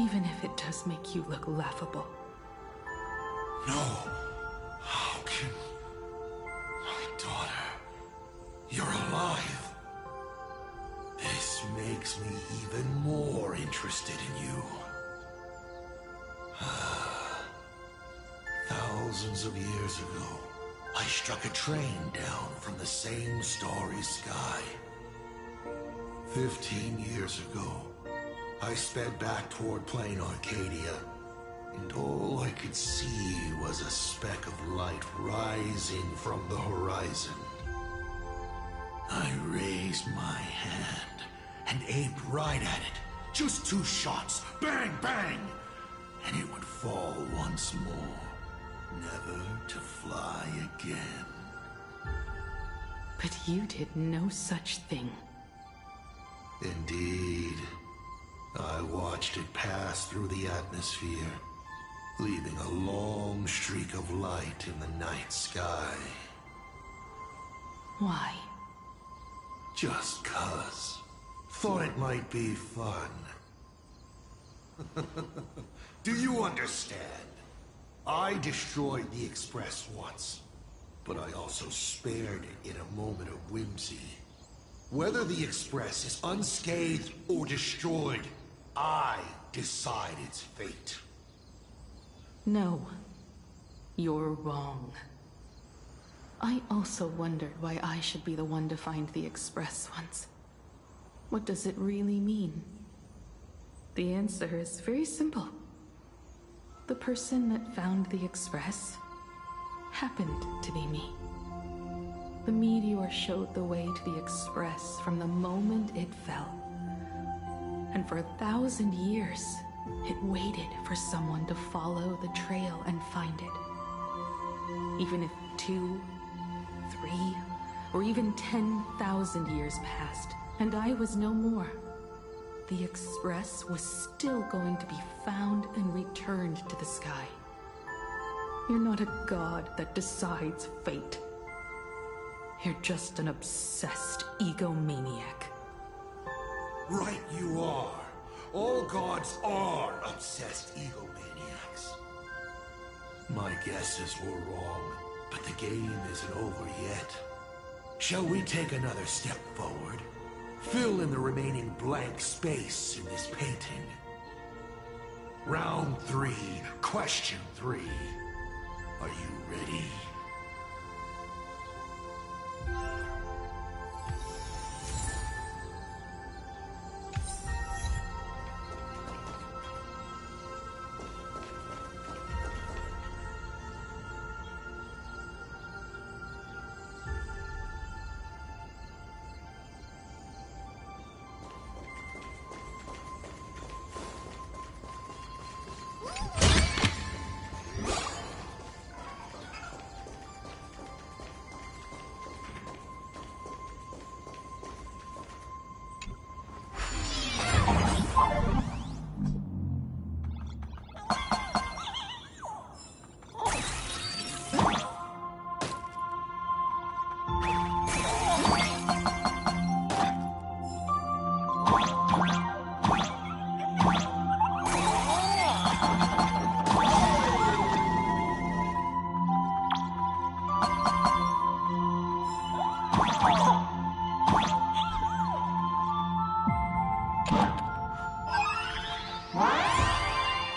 Even if it does make you look laughable. No. How can... My daughter... You're alive. This makes me even more interested in you. Thousands of years ago, I struck a train down from the same starry sky. 15 years ago, I sped back toward plain Arcadia, and all I could see was a speck of light rising from the horizon. I raised my hand and aimed right at it. Just 2 shots, bang, bang, and it would fall once more, never to fly again. But you did no such thing. Indeed. I watched it pass through the atmosphere, leaving a long streak of light in the night sky. Why? Just 'cause. Thought it might be fun. Do you understand? I destroyed the Express once, but I also spared it in a moment of whimsy. Whether the Express is unscathed or destroyed, I decide its fate. No. You're wrong. I also wondered why I should be the one to find the Express once. What does it really mean? The answer is very simple. The person that found the Express happened to be me. The meteor showed the way to the Express from the moment it fell. And for 1,000 years, it waited for someone to follow the trail and find it. Even if 2, 3, or even 10,000 years passed, and I was no more, the Express was still going to be found and returned to the sky. You're not a god that decides fate. You're just an obsessed egomaniac. Right you are. All gods are obsessed egomaniacs. My guesses were wrong, but the game isn't over yet. Shall we take another step forward? Fill in the remaining blank space in this painting. Round 3, question 3. Are you ready?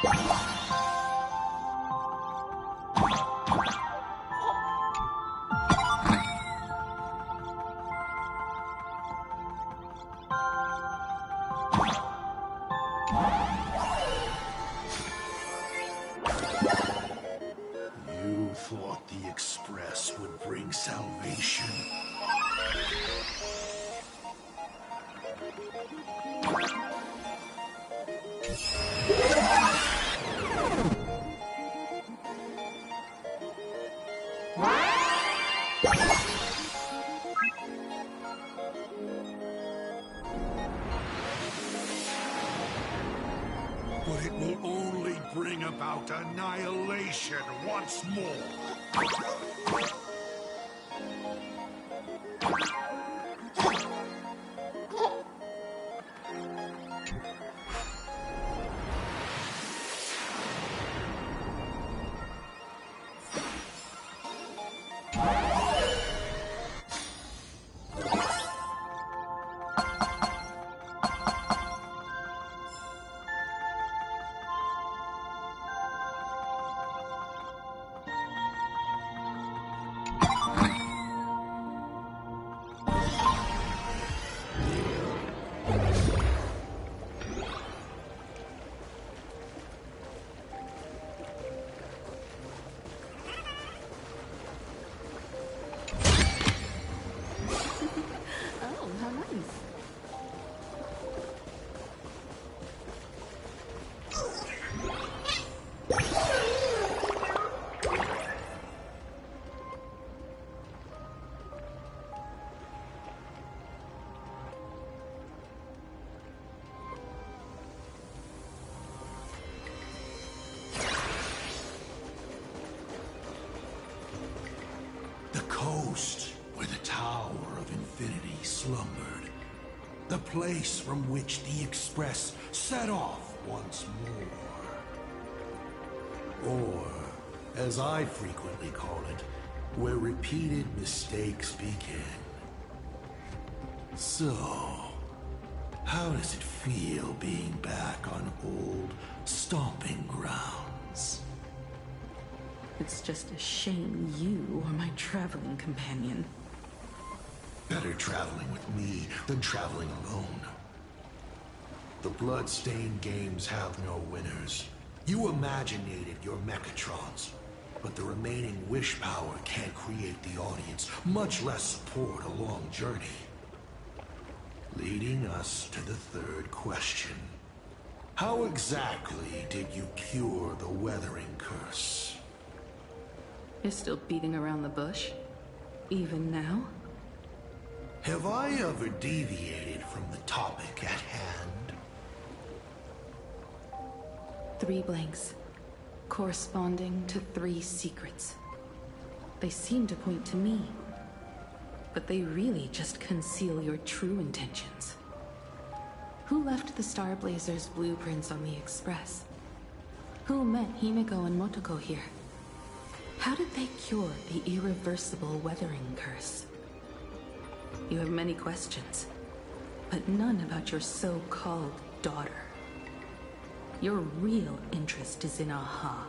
You thought the Express would bring salvation? But it will only bring about annihilation once more. Oh, how nice. The coast where the Tower of Infinity slumbered. The place from which the Express set off once more. Or, as I frequently call it, where repeated mistakes begin. So, how does it feel being back on old stomping grounds? It's just a shame you are my traveling companion. Better traveling with me than traveling alone. The blood-stained games have no winners. You imaginated your Mechatrons, but the remaining wish power can't create the audience, much less support a long journey. Leading us to the third question. How exactly did you cure the weathering curse? You're still beating around the bush? Even now? Have I ever deviated from the topic at hand? 3 blanks, corresponding to 3 secrets. They seem to point to me, but they really just conceal your true intentions. Who left the Star Blazers' blueprints on the Express? Who met Himiko and Motoko here? How did they cure the irreversible weathering curse? You have many questions, but none about your so-called daughter. Your real interest is in Aha.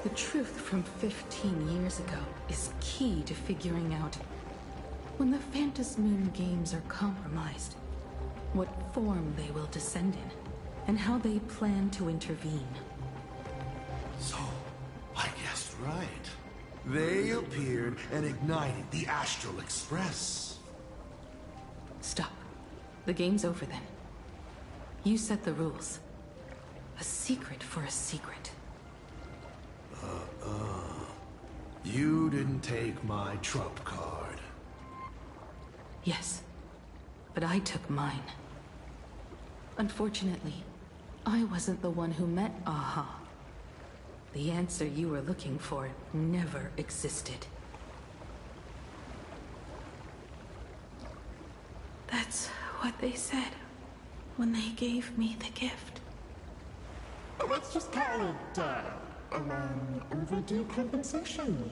The truth from 15 years ago is key to figuring out when the Phantasmoon games are compromised, what form they will descend in, and how they plan to intervene. So, I guessed right. They appeared and ignited the Astral Express. Stop. The game's over then. You set the rules. A secret for a secret. You didn't take my trump card. Yes, but I took mine. Unfortunately, I wasn't the one who met Aha. The answer you were looking for never existed. That's what they said when they gave me the gift. Let's just call it, a long overdue compensation.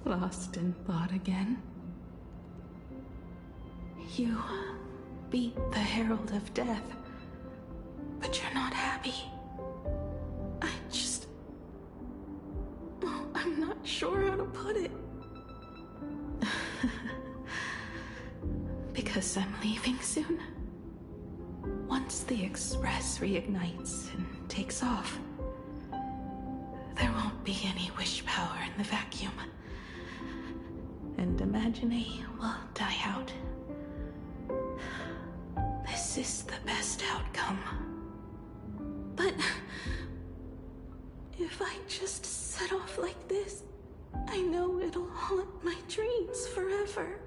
Lost in thought again. You beat the Herald of Death, but you're not happy. I'm not sure how to put it. Because I'm leaving soon. Once the Express reignites and takes off, there won't be any wish power in the vacuum. And Imagine will die out. This is the best outcome. But if I just set off like this, I know it'll haunt my dreams forever.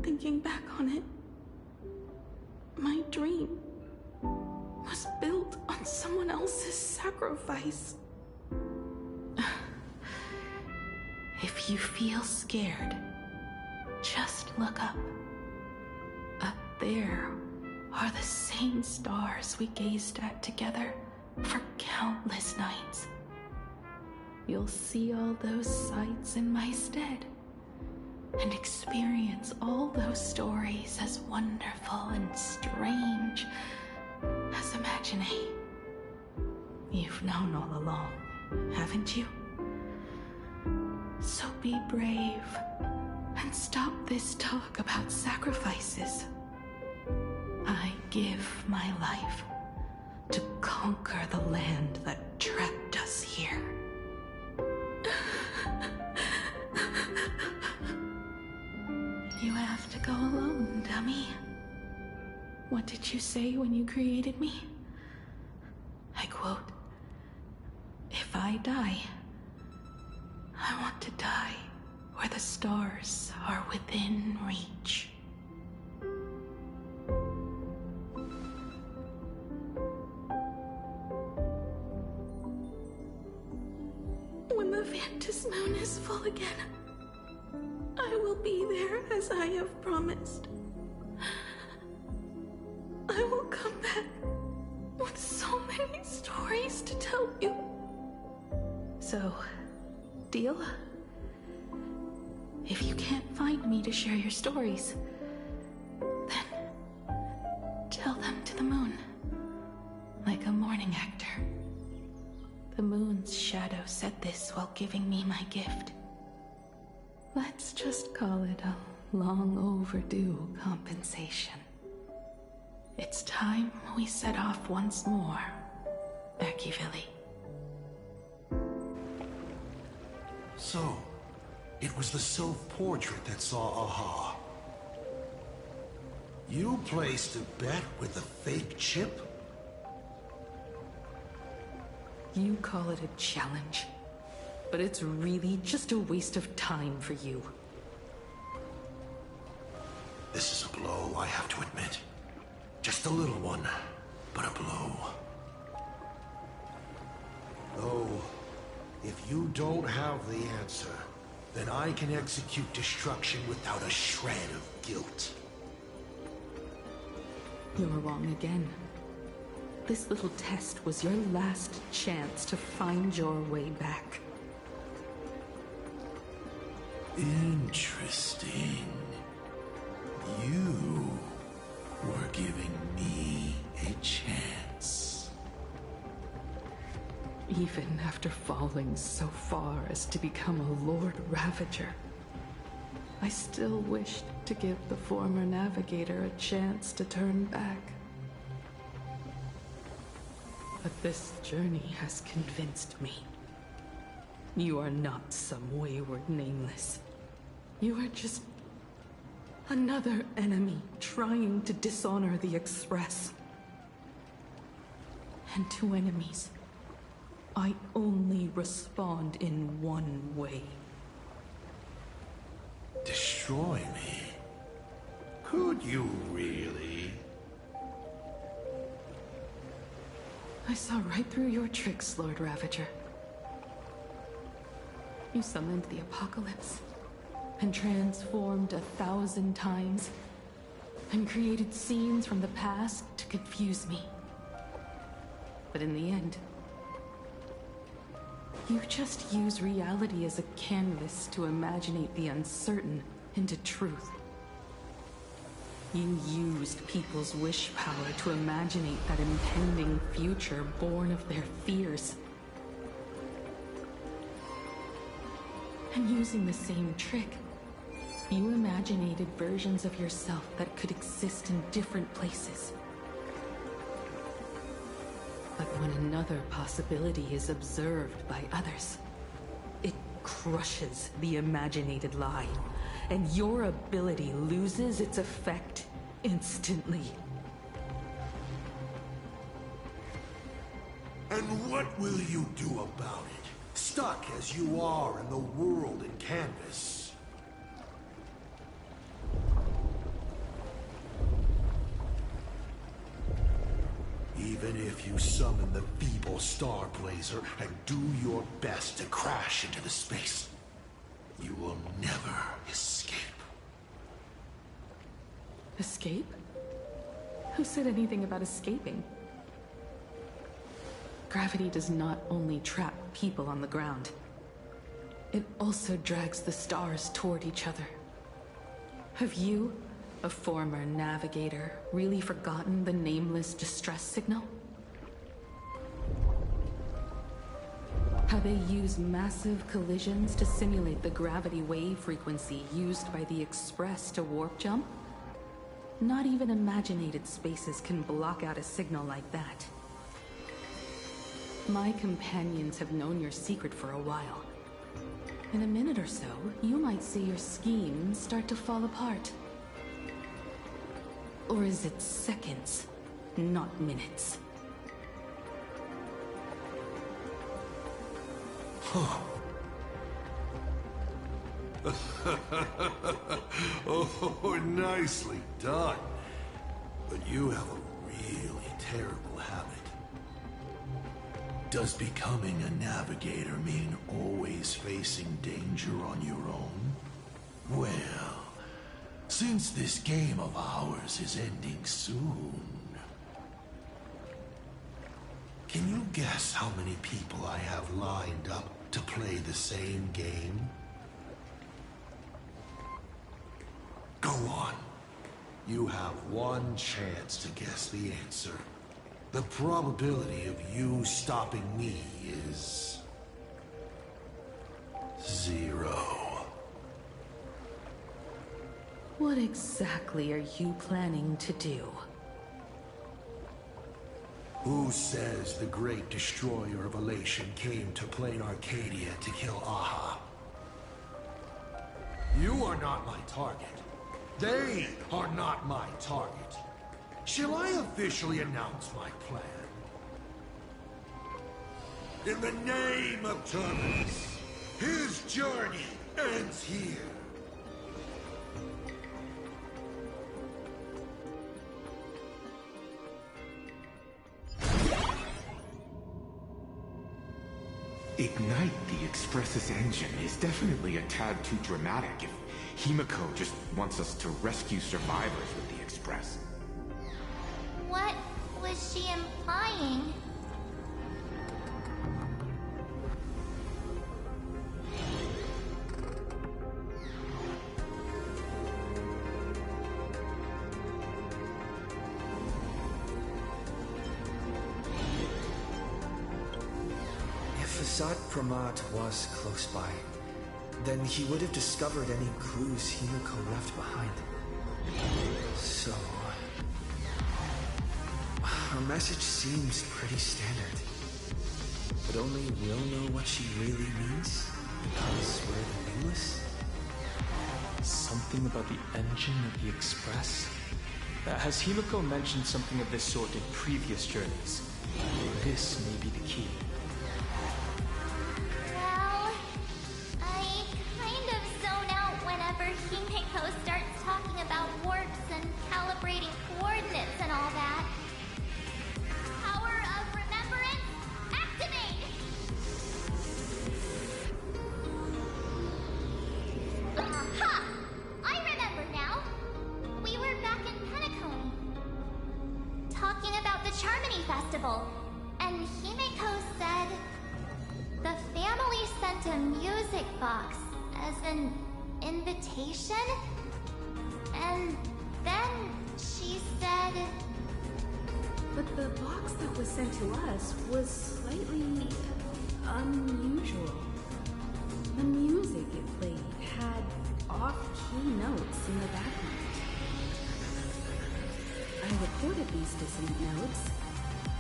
Thinking back on it, my dream was built on someone else's sacrifice. If you feel scared, just look up. Up there are the same stars we gazed at together for countless nights. You'll see all those sights in my stead, and experience all those stories as wonderful and strange as Imagine. You've known all along, haven't you? So be brave and stop this talk about sacrifices. I give my life to conquer the land that trapped us here. You have to go alone, dummy. What did you say when you created me? I quote, "If I die, I want to die where the stars are within reach." When the Ventus moon is full again, I will be there as I have promised. I will come back with so many stories to tell you. So, deal? If you can't find me to share your stories, then tell them to the moon, like a morning actor. The moon's shadow said this while giving me my gift. Let's just call it a long overdue compensation. It's time we set off once more, Erkivili. So, it was the self-portrait that saw Aha. You placed a bet with a fake chip? You call it a challenge, but it's really just a waste of time for you. This is a blow, I have to admit. Just a little one, but a blow. Though, if you don't have the answer, then I can execute destruction without a shred of guilt. You're wrong again. This little test was your last chance to find your way back. Interesting. You were giving me a chance. Even after falling so far as to become a Lord Ravager, I still wished to give the former navigator a chance to turn back. But this journey has convinced me. You are not some wayward nameless. You are just another enemy trying to dishonor the Express. And to enemies, I only respond in one way. Destroy me? Could you really? I saw right through your tricks, Lord Ravager. You summoned the apocalypse, and transformed 1,000 times, and created scenes from the past to confuse me. But in the end, You just use reality as a canvas to imaginate the uncertain into truth. You used people's wish power to imaginate that impending future born of their fears. And using the same trick, you imaginated versions of yourself that could exist in different places. But when another possibility is observed by others, it crushes the imaginated lie, and your ability loses its effect instantly. And what will you do about it? Stuck as you are in the world in canvas. Even if you summon the feeble star blazer and do your best to crash into the space, you will never escape. Escape? Who said anything about escaping? Gravity does not only trap people on the ground, it also drags the stars toward each other. Have you, a former navigator, really forgotten the nameless distress signal? How they use massive collisions to simulate the gravity wave frequency used by the Express to warp jump? Not even imaginated spaces can block out a signal like that. My companions have known your secret for a while. In a minute or so, you might see your scheme start to fall apart. Or is it seconds, not minutes? Huh. Oh, nicely done. But you have a really terrible habit. Does becoming a navigator mean always facing danger on your own? Well, since this game of ours is ending soon, can you guess how many people I have lined up to play the same game? Go on. You have one chance to guess the answer. The probability of you stopping me is 0. What exactly are you planning to do? Who says the great destroyer of Elation came to plain Arcadia to kill Aha? You are not my target. They are not my target. Shall I officially announce my plan? In the name of Terminus, his journey ends here. Ignite the Express's engine is definitely a tad too dramatic if Himiko just wants us to rescue survivors with the Express. What was she implying? If Azad Pramat was close by, then he would have discovered any clues Himiko left behind. So... her message seems pretty standard. But only we'll know what she really means, because we're the nameless? Something about the engine of the Express? Has Himiko mentioned something of this sort in previous journeys? This may be the key. Well, I kind of zone out whenever Himeko starts talking about warps and calibrating coordinates and all that. Power of remembrance, activate! Aha! I remember now. We were back in Penacony, talking about the Charmony Festival, and Himeko said music box as an invitation. And then she said... But the box that was sent to us was slightly unusual. The music it played had off-key notes in the background. I recorded these dissonant notes,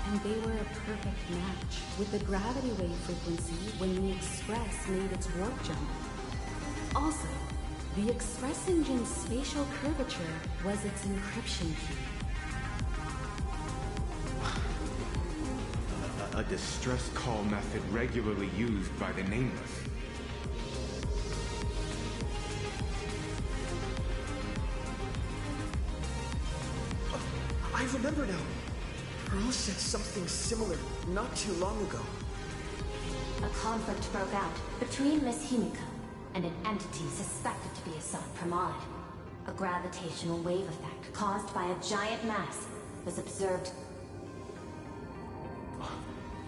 and they were a perfect match with the gravity wave frequency when the Express made its warp jump. Also, the Express engine's spatial curvature was its encryption key. A distress call method regularly used by the Nameless. I remember now. Pearl said something similar not too long ago. A conflict broke out between Miss Himiko and an entity suspected to be Assad Pramod. A gravitational wave effect caused by a giant mass was observed.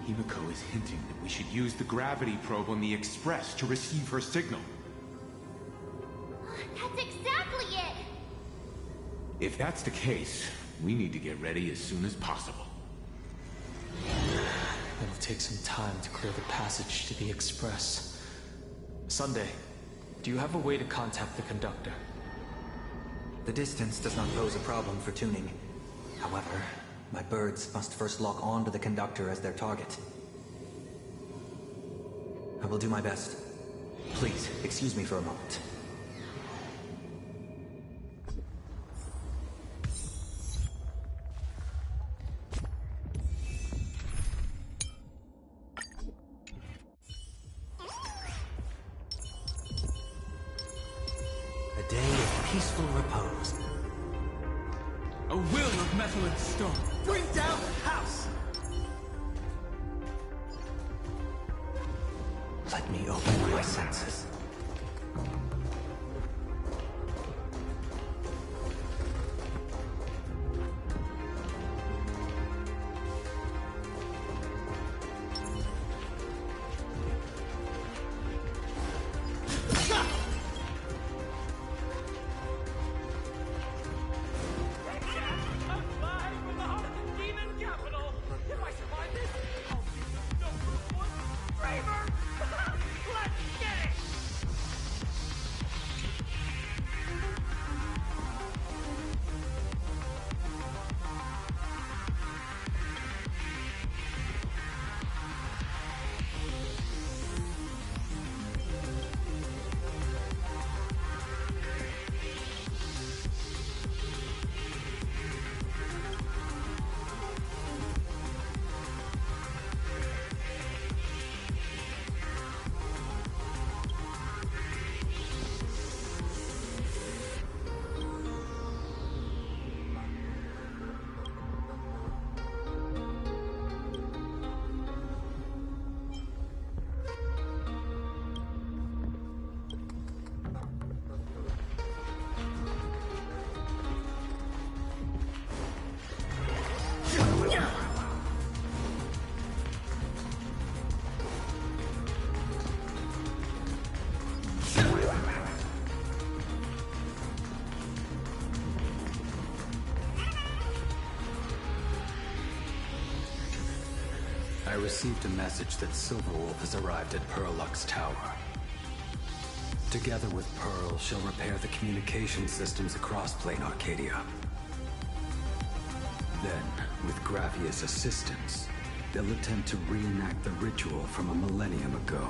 Himiko is hinting that we should use the gravity probe on the Express to receive her signal. That's exactly it! If that's the case, we need to get ready as soon as possible. It'll take some time to clear the passage to the Express. Sunday, do you have a way to contact the conductor? The distance does not pose a problem for tuning. However, my birds must first lock on to the conductor as their target. I will do my best. Please, excuse me for a moment. A day of peaceful repose. A will of metal and stone. Bring down the house! Let me open my senses. I received a message that Silverwolf has arrived at Pearlux Tower. Together with Pearl, she'll repair the communication systems across Plain Arcadia. Then, with Gravia's assistance, they'll attempt to reenact the ritual from a millennium ago,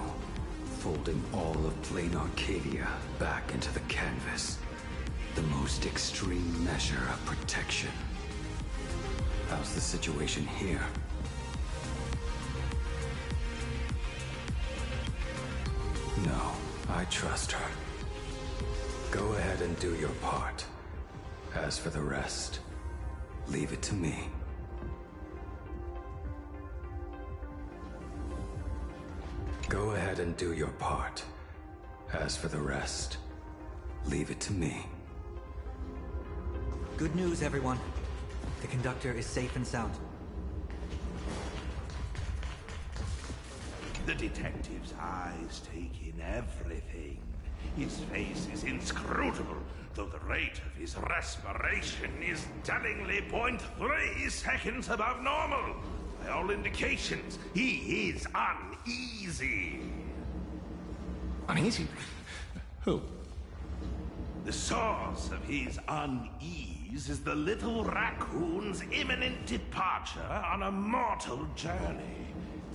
folding all of Plain Arcadia back into the canvas. The most extreme measure of protection. How's the situation here? No, I trust her. Go ahead and do your part. As for the rest, leave it to me. Go ahead and do your part. As for the rest, leave it to me. Good news, everyone. The conductor is safe and sound. The detective's eyes take in everything. His face is inscrutable, though the rate of his respiration is tellingly 0.3 seconds above normal. By all indications, he is uneasy. Uneasy? Who? The source of his unease is the little raccoon's imminent departure on a mortal journey,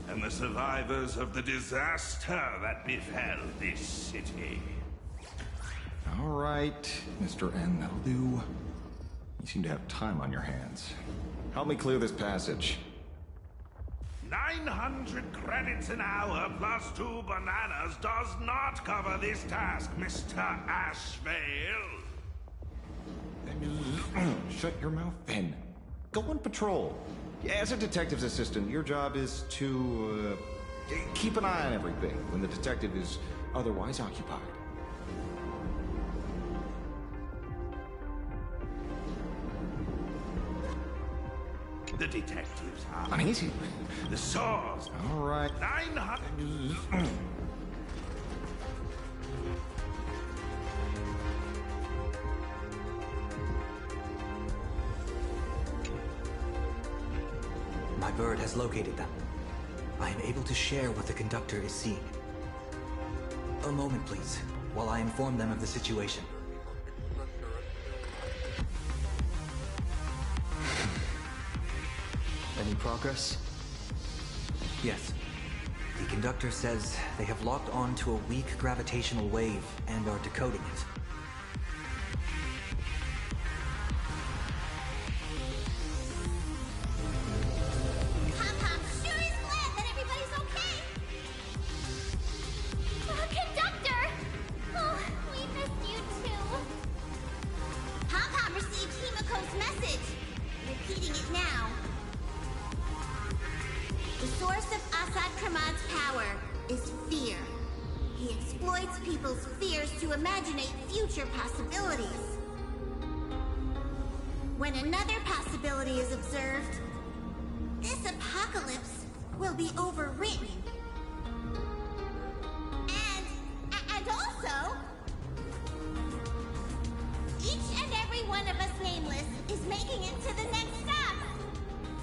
and the survivors of the disaster that befell this city. All right, Mr. N, that'll do. You seem to have time on your hands. Help me clear this passage. 900 credits an hour plus 2 bananas does not cover this task, Mr. Ashvale. Shut your mouth, then. Go on patrol. As a detective's assistant, your job is to, keep an eye on everything when the detective is otherwise occupied. The detectives are uneasy. The source. All right. 900. My bird has located them. I am able to share what the conductor is seeing. A moment, please, while I inform them of the situation. Any progress? Yes. The conductor says they have locked on to a weak gravitational wave and are decoding it. Pom-Pom sure is glad that everybody's okay. Conductor! Oh, we missed you too. Pom-Pom received Himiko's message. Repeating it now. The source of Assad Kramad's power is fear. He exploits people's fears to imaginate future possibilities. When another possibility is observed, this apocalypse will be overwritten. And also, each and every one of us nameless is making it to the next stop.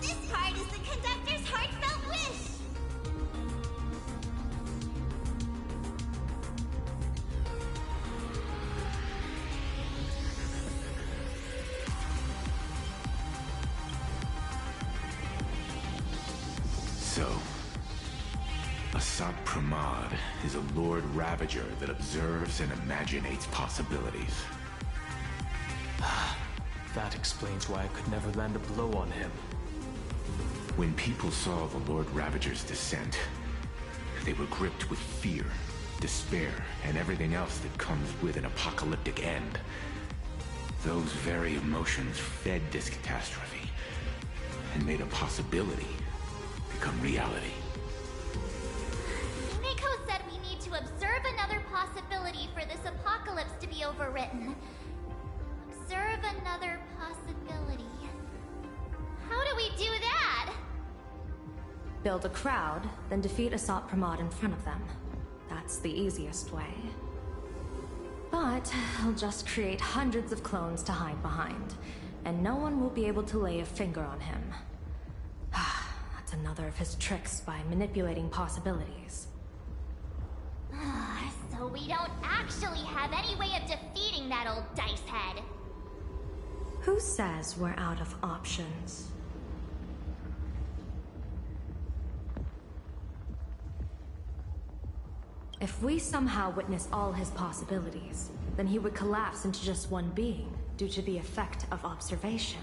This part is the conductor's heartfelt wish. So, Assad Pramad is a Lord Ravager that observes and imaginates possibilities. That explains why I could never land a blow on him. When people saw the Lord Ravager's descent, they were gripped with fear, despair, and everything else that comes with an apocalyptic end. Those very emotions fed this catastrophe and made a possibility become reality. Miko said we need to observe another possibility for this apocalypse to be overwritten. Observe another possibility. How do we do that? Build a crowd, then defeat Asat Pramod in front of them. That's the easiest way. But I'll just create hundreds of clones to hide behind, and no one will be able to lay a finger on him. That's another of his tricks by manipulating possibilities. So we don't actually have any way of defeating that old dice head. Who says we're out of options? If we somehow witness all his possibilities, then he would collapse into just one being due to the effect of observation.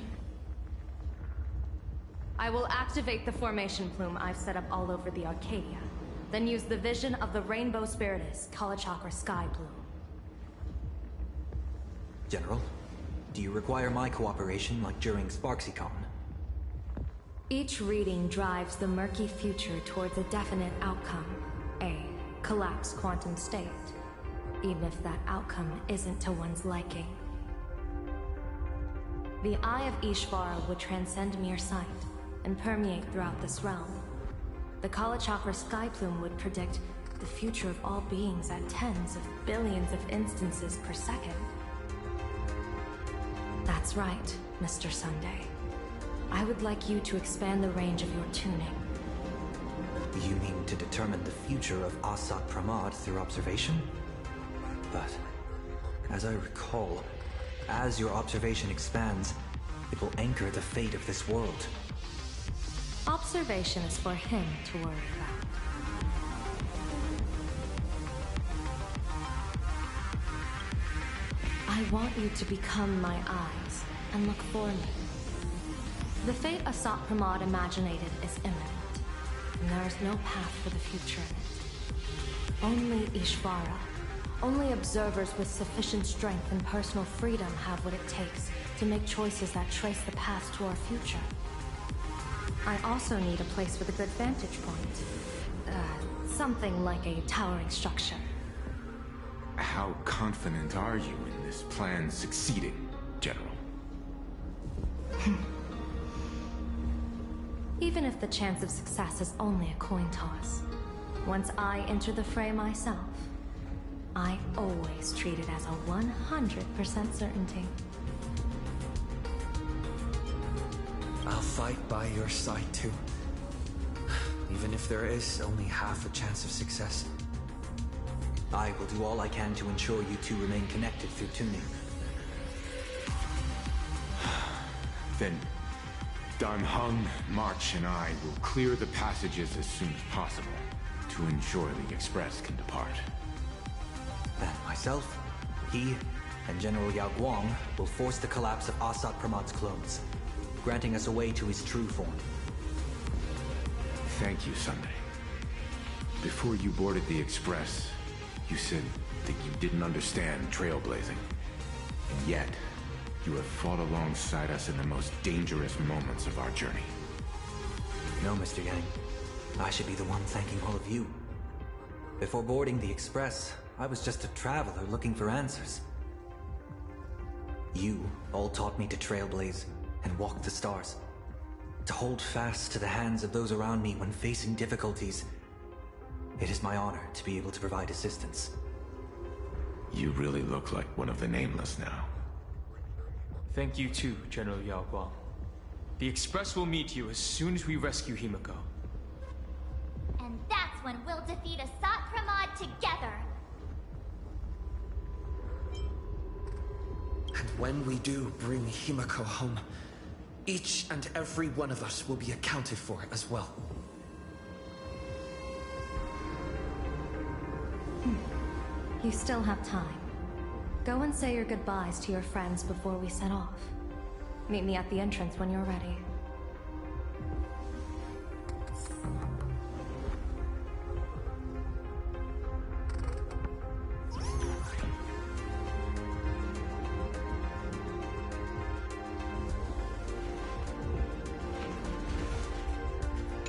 I will activate the formation plume I've set up all over the Arcadia, then use the vision of the Rainbow Spiritus Kalachakra Sky Plume. General, do you require my cooperation like during SparksyCon? Each reading drives the murky future towards a definite outcome, a collapsed quantum state, even if that outcome isn't to one's liking. The Eye of Ishvara would transcend mere sight and permeate throughout this realm. the Kalachakra sky plume would predict the future of all beings at tens of billions of instances per second. That's right, Mr. Sunday. I would like you to expand the range of your tuning. You mean to determine the future of Asat Pramad through observation? But, as I recall, as your observation expands, it will anchor the fate of this world. Observation is for him to worry about. I want you to become my eyes and look for me. The fate Asat Pramad imaginated is imminent, and there is no path for the future in it. Only Ishvara, only observers with sufficient strength and personal freedom have what it takes to make choices that trace the path to our future. I also need a place with a good vantage point. Something like a towering structure. How confident are you in this plan succeeding, General? Even if the chance of success is only a coin toss, once I enter the fray myself, I always treat it as a 100% certainty. I'll fight by your side too. Even if there is only half a chance of success. I will do all I can to ensure you two remain connected through tuning. Then Dan Heng, March, and I will clear the passages as soon as possible to ensure the Express can depart. Then myself, he, and General Yao Guang will force the collapse of Asat Pramad's clones, granting us a way to his true form. Thank you, Sunday. Before you boarded the Express, you said that you didn't understand trailblazing. And yet, you have fought alongside us in the most dangerous moments of our journey. No, Mr. Yang. I should be the one thanking all of you. Before boarding the Express, I was just a traveler looking for answers. You all taught me to trailblaze and walk the stars. To hold fast to the hands of those around me when facing difficulties. It is my honor to be able to provide assistance. You really look like one of the Nameless now. Thank you too, General Yao Guang. The Express will meet you as soon as we rescue Himiko. And that's when we'll defeat Asat Pramad together. And when we do bring Himiko home, each and every one of us will be accounted for as well. You still have time. Go and say your goodbyes to your friends before we set off. Meet me at the entrance when you're ready.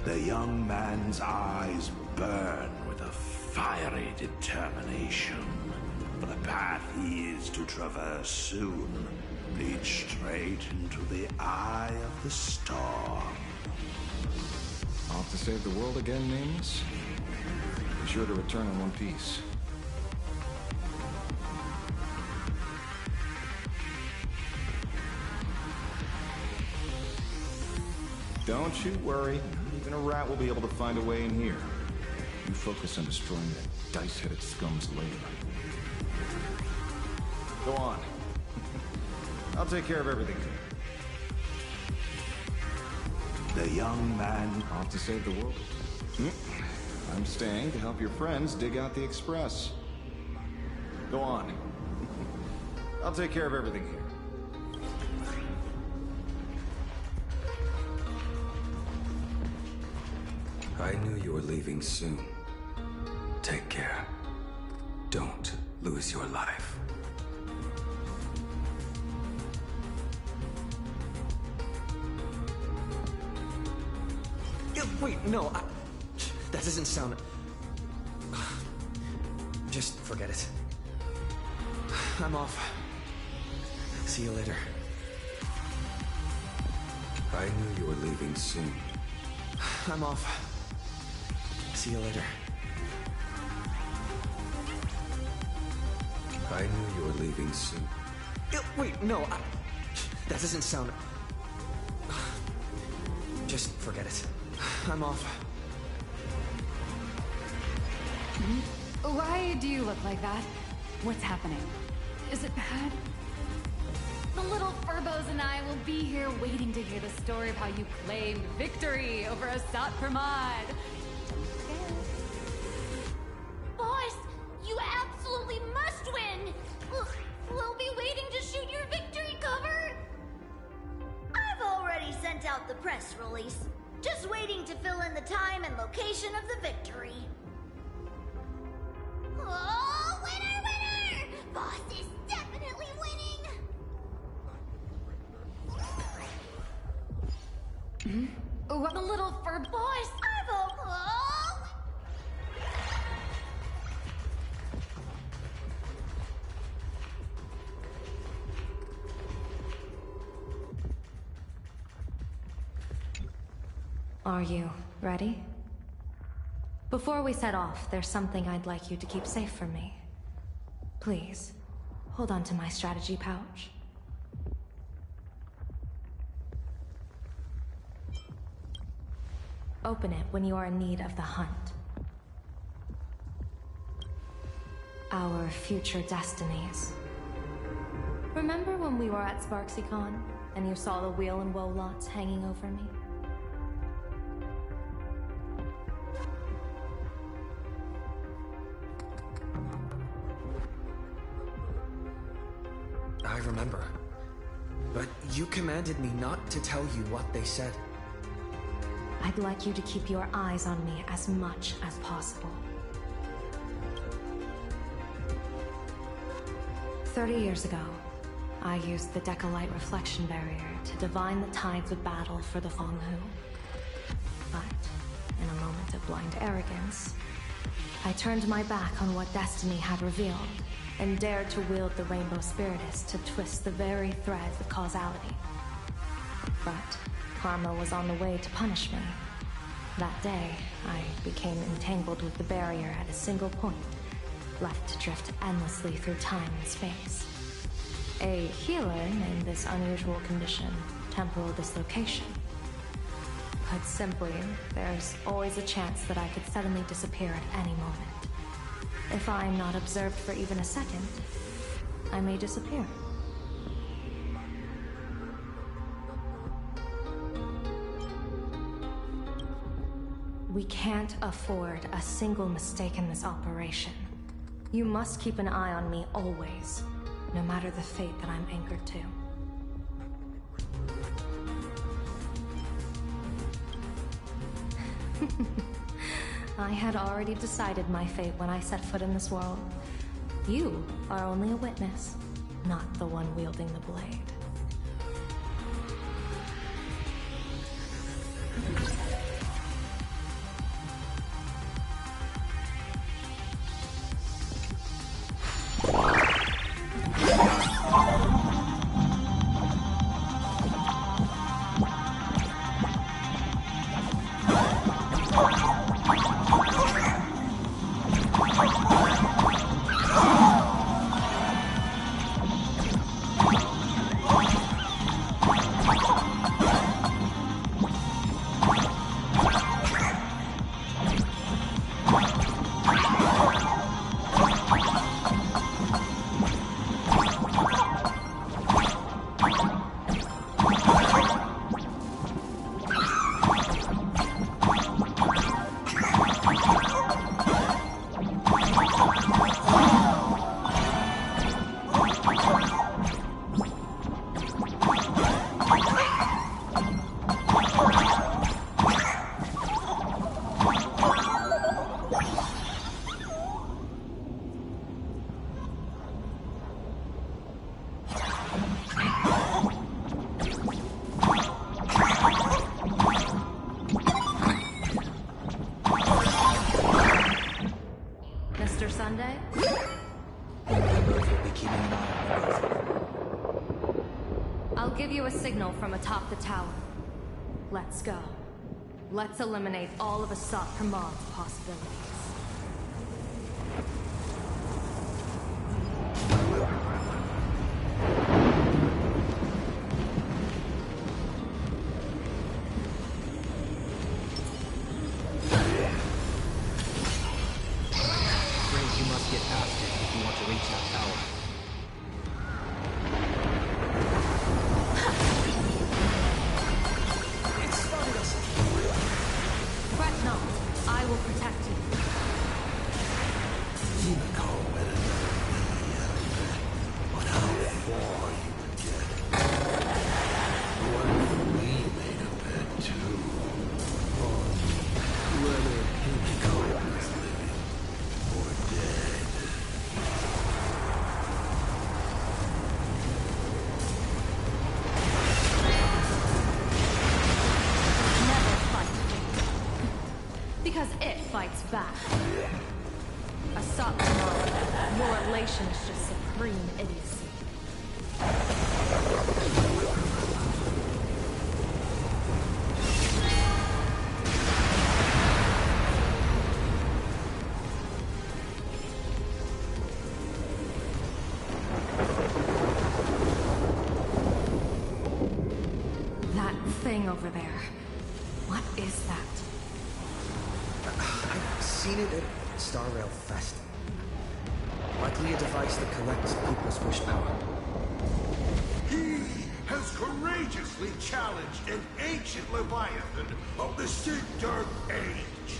The young man's eyes burn with a fiery determination. For the path he is to traverse soon leads straight into the eye of the storm. Off to save the world again, Nameless? Be sure to return in one piece. Don't you worry. Not even a rat will be able to find a way in here. You focus on destroying that dice-headed scum's lair. Go on. I'll take care of everything. The young man... Off to save the world. I'm staying to help your friends dig out the Express. Go on. I'll take care of everything here. I knew you were leaving soon. Take care. Don't lose your life. Wait, no, that doesn't sound... Just forget it. I'm off. See you later. I knew you were leaving soon. I'm off. See you later. I knew you were leaving soon. Wait, no, that doesn't sound... Just forget it. I'm off. Why do you look like that? What's happening? Is it bad? The little Furbos and I will be here waiting to hear the story of how you claimed victory over Asat Pramad. Boss, you absolutely must win! We'll be waiting to shoot your victory cover! I've already sent out the press release. Just waiting to fill in the time and location of the victory. Oh, winner, winner! Boss is definitely winning! What a little fur boss! Are you ready? Before we set off, there's something I'd like you to keep safe from me. Please, hold on to my strategy pouch. Open it when you are in need of the hunt. Our future destinies. Remember when we were at SparksyCon, and you saw the wheel and woe lots hanging over me? I remember. But you commanded me not to tell you what they said. I'd like you to keep your eyes on me as much as possible. 30 years ago, I used the Decalite reflection barrier to divine the tides of battle for the Fonghu. But, in a moment of blind arrogance, I turned my back on what destiny had revealed and dared to wield the Rainbow Spiritus to twist the very threads of causality. But karma was on the way to punish me. That day, I became entangled with the barrier at a single point, left to drift endlessly through time and space. A healer named this unusual condition temporal dislocation. Put simply, there's always a chance that I could suddenly disappear at any moment. If I'm not observed for even a second, I may disappear. We can't afford a single mistake in this operation. You must keep an eye on me always, no matter the fate that I'm anchored to. I had already decided my fate when I set foot in this world. You are only a witness, not the one wielding the blade. I'll give you a signal from atop the tower. Let's go. Let's eliminate all of Asat Pramod's possibilities. You must get past it if you want to reach that tower. It spotted us! Fret not. I will protect you. Himiko went another but how far you would get. What if we made a bet too? On whether Himiko was living or dead. Never fight. Because it fights back. Asat Pramod, your elation is just supreme idiocy. That thing over there. What is that? I've seen it at Star Rail Fest. Likely a device that collects people's wish power. He has courageously challenged an ancient Leviathan of the Sigdark Age.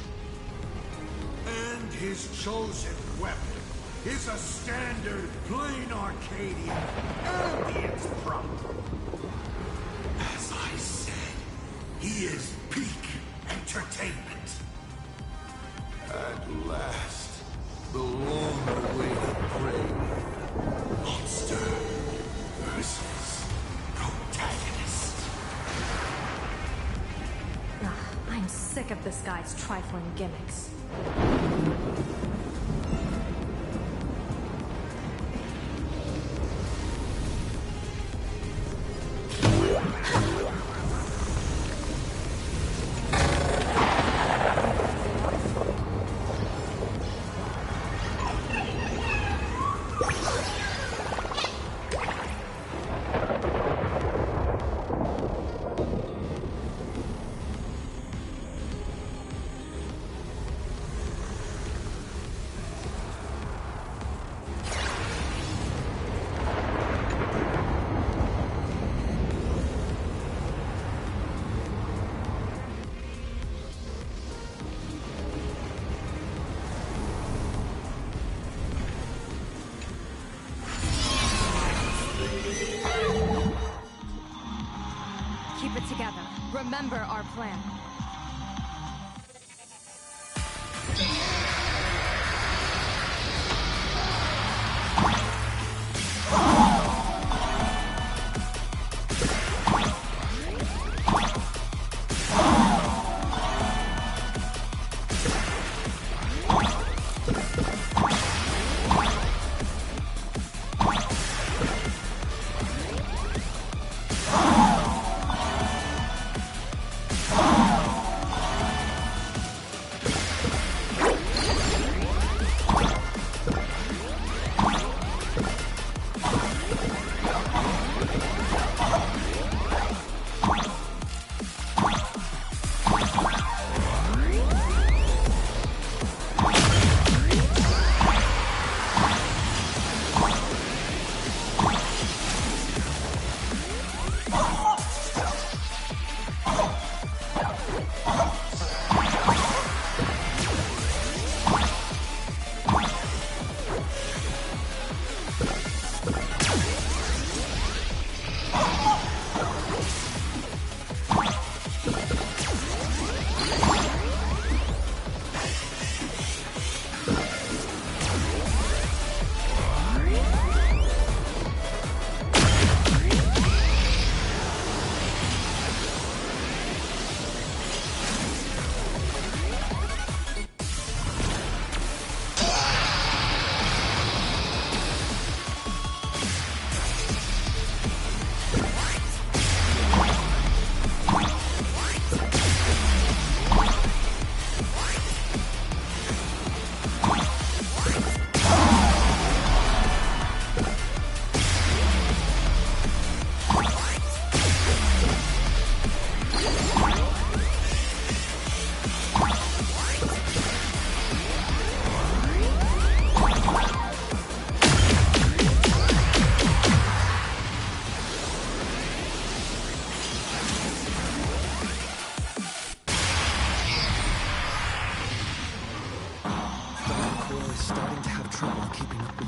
And his chosen weapon is a standard plain Arcadian ambience prop. As I said, he is peak entertainment. At last, the long-awaited prey monster versus protagonist. I'm sick of this guy's trifling gimmicks. Keep it together. Remember our plan.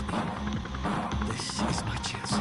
with me. This is my chance.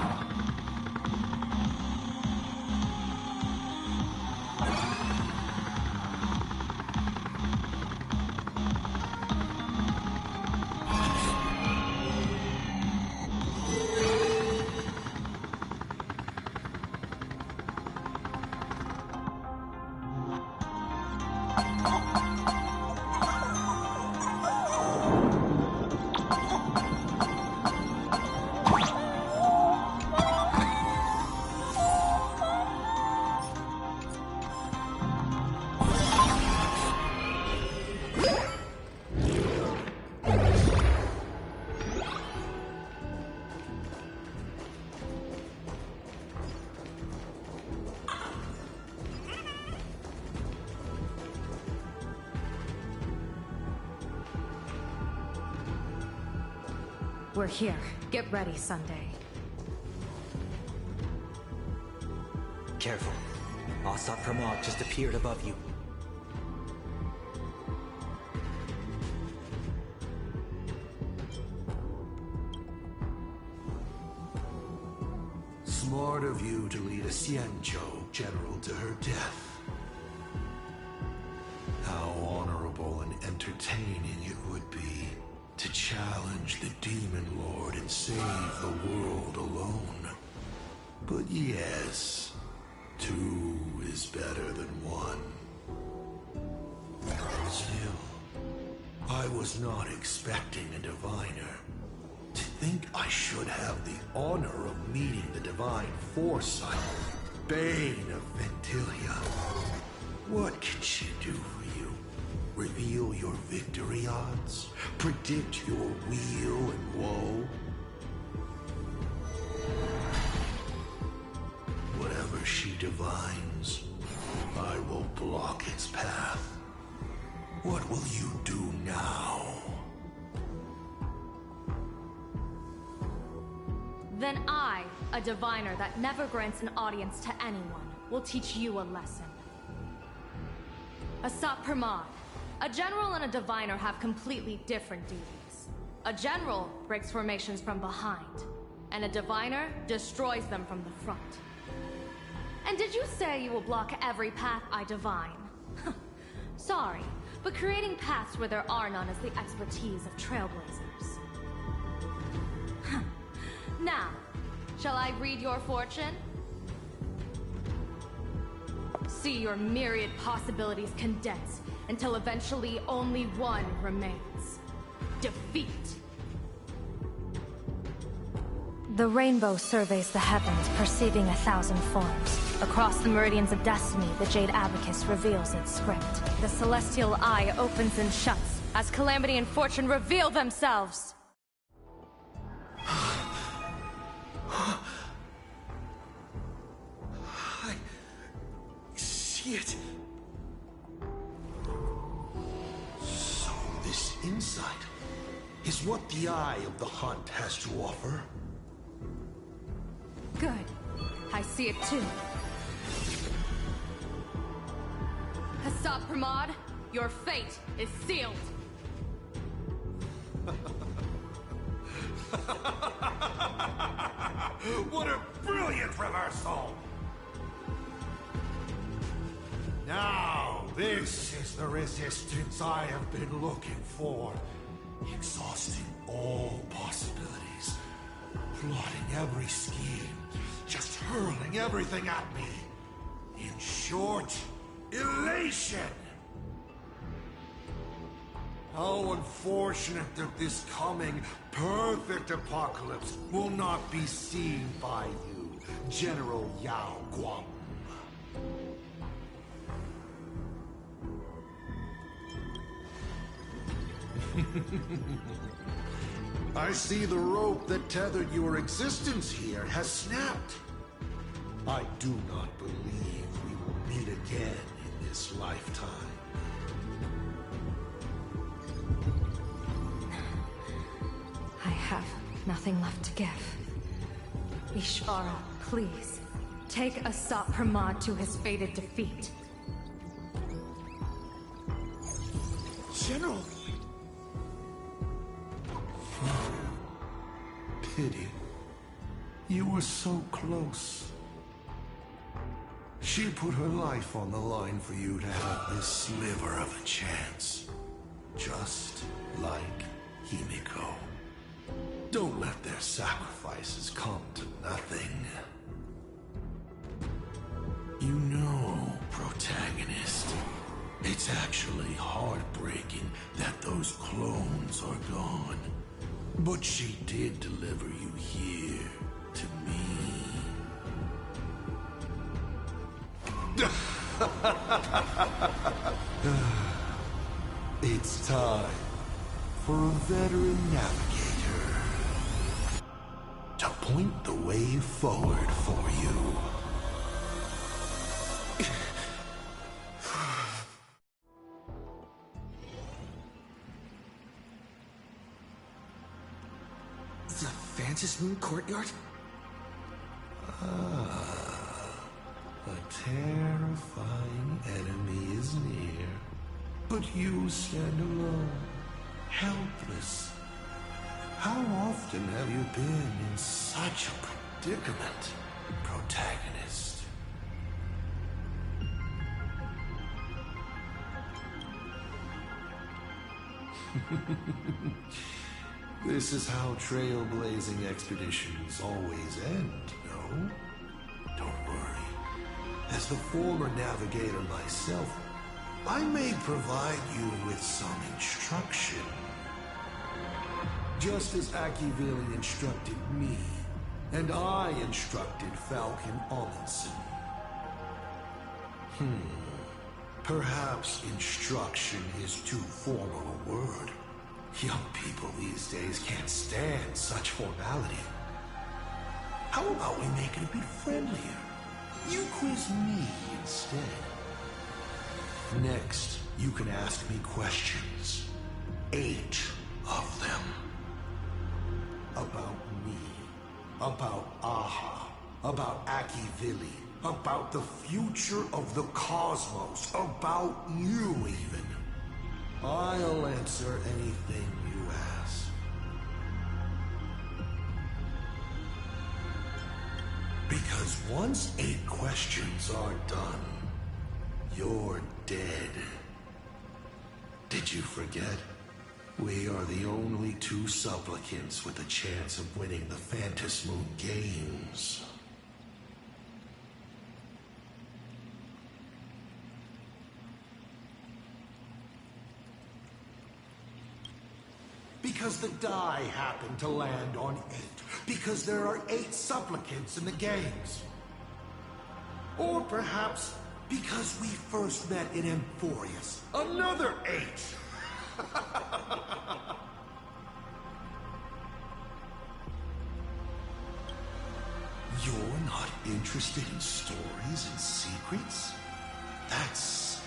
We're here. Get ready, Sunday. Careful. Asat Pramod just appeared above you. Smart of you to lead a Xianzhou general to her death. How honorable and entertaining it would be to challenge the Demon Lord and save the world alone. But yes, two is better than one. Still, I was not expecting a diviner. To think I should have the honor of meeting the divine foresight, Bane of Ventilia. What can she do for you? Reveal your victory odds? Predict your weal and woe? Whatever she divines, I will block its path. What will you do now? Then I, a diviner that never grants an audience to anyone, will teach you a lesson. Asat Pramod. A general and a diviner have completely different duties. A general breaks formations from behind, and a diviner destroys them from the front. And did you say you will block every path I divine? Sorry, but creating paths where there are none is the expertise of trailblazers. Now, shall I read your fortune? See your myriad possibilities condense until eventually only one remains. Defeat. The rainbow surveys the heavens, perceiving 1,000 forms. Across the meridians of destiny, the Jade Abacus reveals its script. The celestial eye opens and shuts as calamity and fortune reveal themselves. I see it. So this insight is what the Eye of the Hunt has to offer. Good. I see it too. Asat Pramod, your fate is sealed. What a brilliant reversal! Now, this is the resistance I have been looking for. Exhausting all possibilities. Plotting every scheme. Just hurling everything at me. In short, elation! How unfortunate that this coming perfect apocalypse will not be seen by you, General Yao Guang. I see the rope that tethered your existence here has snapped. I do not believe we will meet again in this lifetime. I have nothing left to give. Ishvara, please, take Asat Pramod to his fated defeat. General! pity. You were so close. She put her life on the line for you to have this sliver of a chance. Just like Himiko. Don't let their sacrifices come to nothing. You know, protagonist, it's actually heartbreaking that those clones are gone. But she did deliver you here to me. It's time for a veteran navigator to point the way forward for you. The Vantage Moon Courtyard? A terrifying enemy is near, but you stand alone, helpless. How often have you been in such a predicament, protagonist? This is how trailblazing expeditions always end, no? Don't worry. As the former navigator myself, I may provide you with some instruction. Just as Akivili instructed me, and I instructed Falcon Amundsen. Perhaps instruction is too formal a word. Young people these days can't stand such formality. How about we make it a bit friendlier? You quiz me instead. Next, you can ask me questions. 8 of them. About me. About Aha. About Akivili. About the future of the cosmos. About you, even. I'll answer anything you ask. Because once 8 questions are done, you're dead. Did you forget? We are the only 2 supplicants with a chance of winning the Phantasmoon Games. Because the die happened to land on 8. Because there are 8 supplicants in the games. Or perhaps because we first met in Emphorius. Another 8! You're not interested in stories and secrets? That's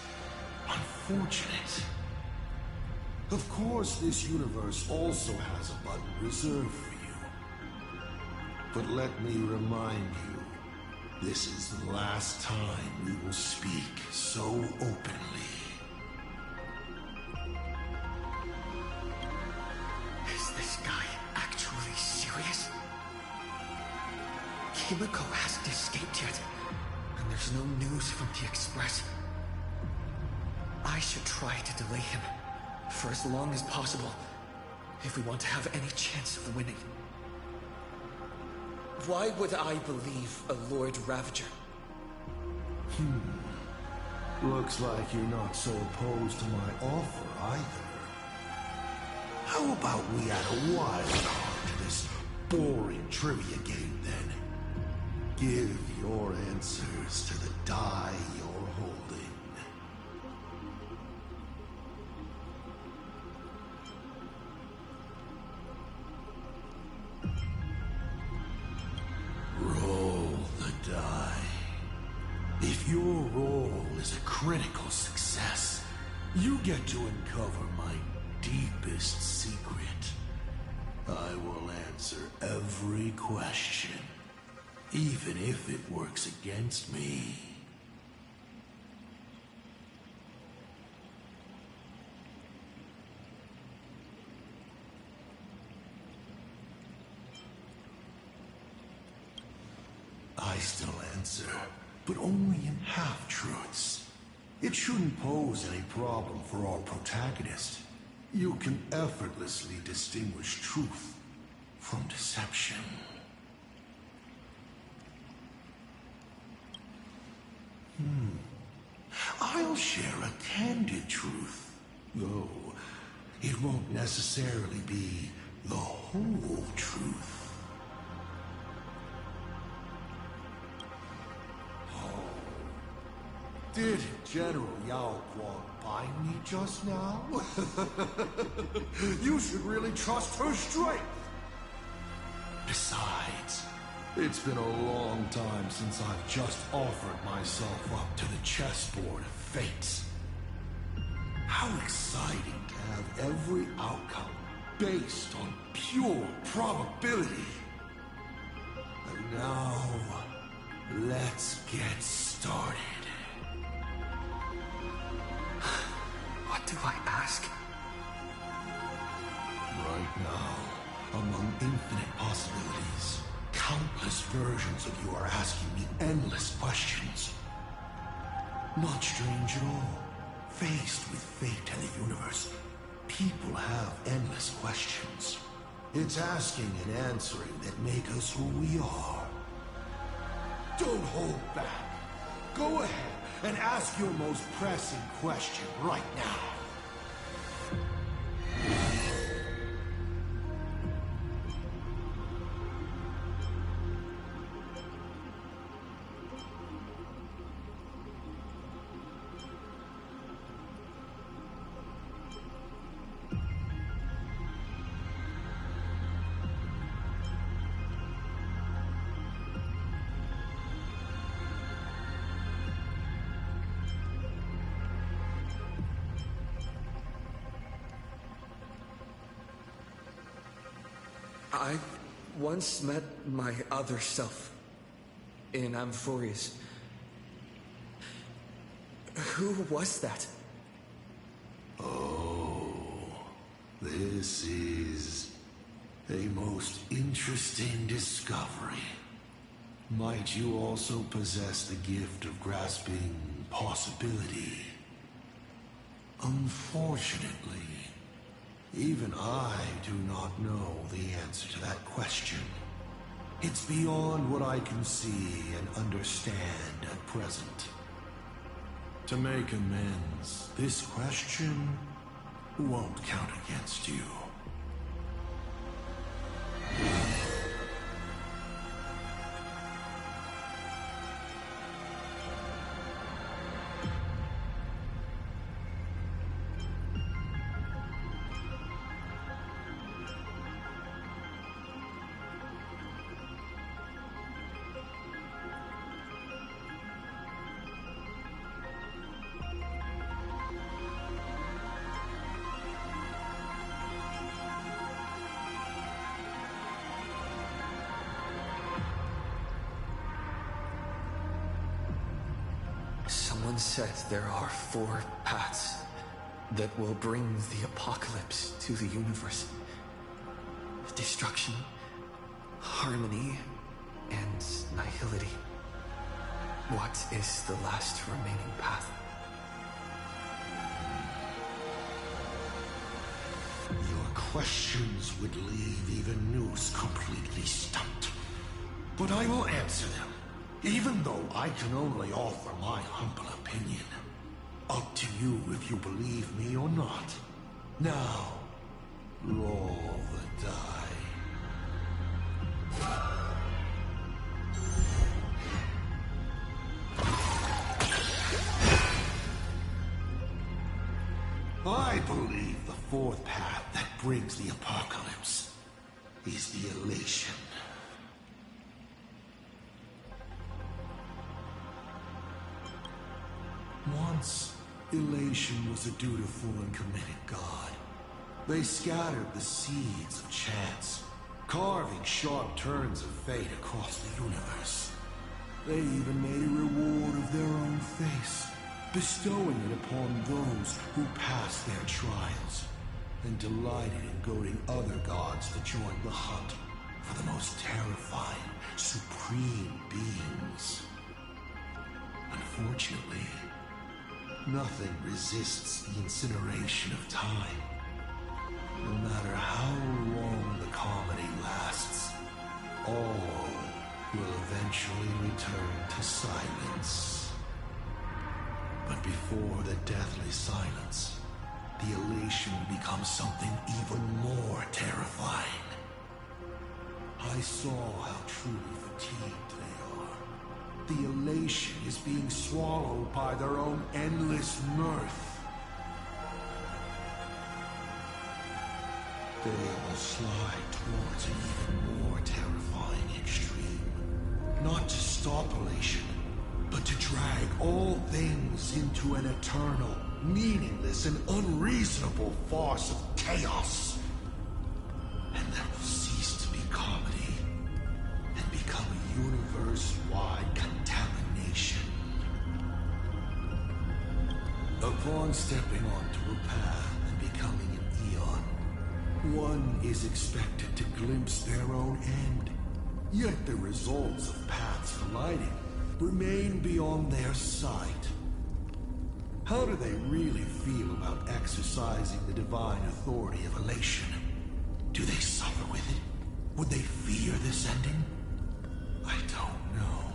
unfortunate. Of course, this universe also has a button reserved for you. But let me remind you, this is the last time we will speak so openly. Is this guy actually serious? Himiko hasn't escaped yet, and there's no news from the Express. I should try to delay him for as long as possible if we want to have any chance of winning. Why would I believe a Lord Ravager? Looks like you're not so opposed to my offer either. How about we add a wild card to this boring trivia game then? Give your answers to the die you're holding. Roll the die. If your roll is a critical success, you get to uncover my deepest secret. I will answer every question, even if it works against me. I still answer, but only in half-truths. It shouldn't pose any problem for our protagonist. You can effortlessly distinguish truth from deception. I'll share a candid truth, though it won't necessarily be the whole truth. Oh. Did General Yao Guang bind me just now? You should really trust her strength. Besides, it's been a long time since I've just offered myself up to the chessboard of fates. How exciting to have every outcome based on pure probability. And now, let's get started. What do I ask? Right now, among infinite possibilities, countless versions of you are asking me endless questions. Not strange at all. Faced with fate and the universe, people have endless questions. It's asking and answering that make us who we are. Don't hold back. Go ahead and ask your most pressing question right now. I once met my other self in Amphorius. Who was that? Oh, this is a most interesting discovery. Might you also possess the gift of grasping possibility? Unfortunately, even I do not know the answer to that question. It's beyond what I can see and understand at present. To make amends, this question won't count against you. Someone said there are 4 paths that will bring the apocalypse to the universe. Destruction, harmony, and nihility. What is the last remaining path? Your questions would leave even Noose completely stumped. But I will answer them, even though I can only offer my humble opinion. Up to you if you believe me or not. Now, roll the die. I believe the 4th path that brings the apocalypse is the elation. Once, elation was a dutiful and committed god. They scattered the seeds of chance, carving sharp turns of fate across the universe. They even made a reward of their own face, bestowing it upon those who passed their trials, and delighted in goading other gods to join the hunt. for the most terrifying, supreme beings. Unfortunately, nothing resists the incineration of time. No matter how long the comedy lasts, all will eventually return to silence. But before the deathly silence, the elation will become something even more terrifying. I saw how truly fatigued they are. The elation is being swallowed by their own endless mirth. They will slide towards an even more terrifying extreme. Not to stop elation, but to drag all things into an eternal, meaningless, and unreasonable farce of chaos. And there will cease to be comedy, and become a universe-wide contamination. Upon stepping onto a path and becoming an eon, one is expected to glimpse their own end. Yet the results of paths colliding remain beyond their sight. How do they really feel about exercising the divine authority of elation? Do they suffer with it? Would they fear this ending? I don't know.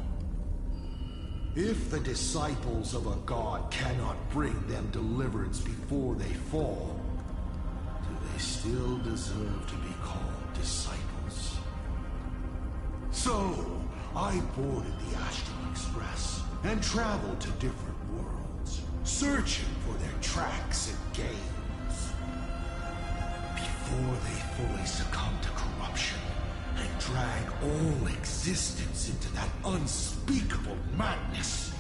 If the disciples of a god cannot bring them deliverance before they fall, do they still deserve to be called disciples? So, I boarded the Astral Express and traveled to different worlds, searching for their tracks and games. Before they fully succumb to corruption and drag all existence into that unspeakable madness,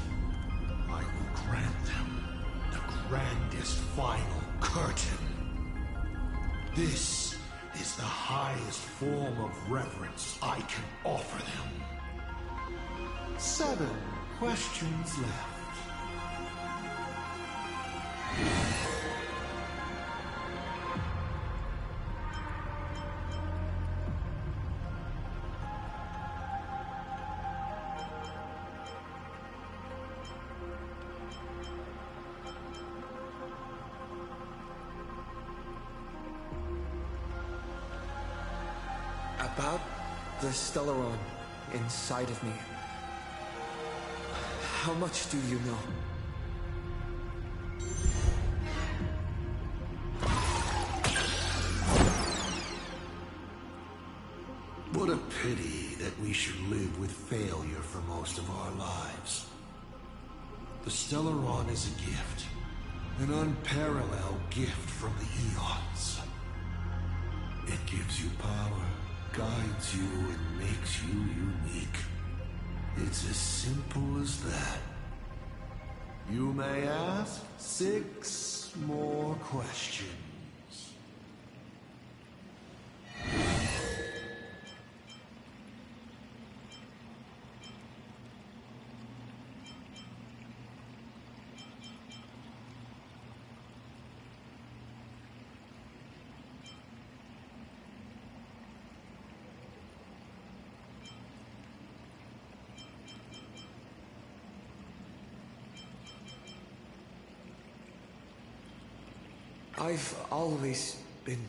I will grant them the grandest final curtain. This is the highest form of reverence I can offer them. 7 questions left. About the Stellaron inside of me. How much do you know? What a pity that we should live with failure for most of our lives. The Stellaron is a gift, an unparalleled gift from the eons. It gives you power, guides you, and makes you unique. It's as simple as that. You may ask 6 more questions. I've always been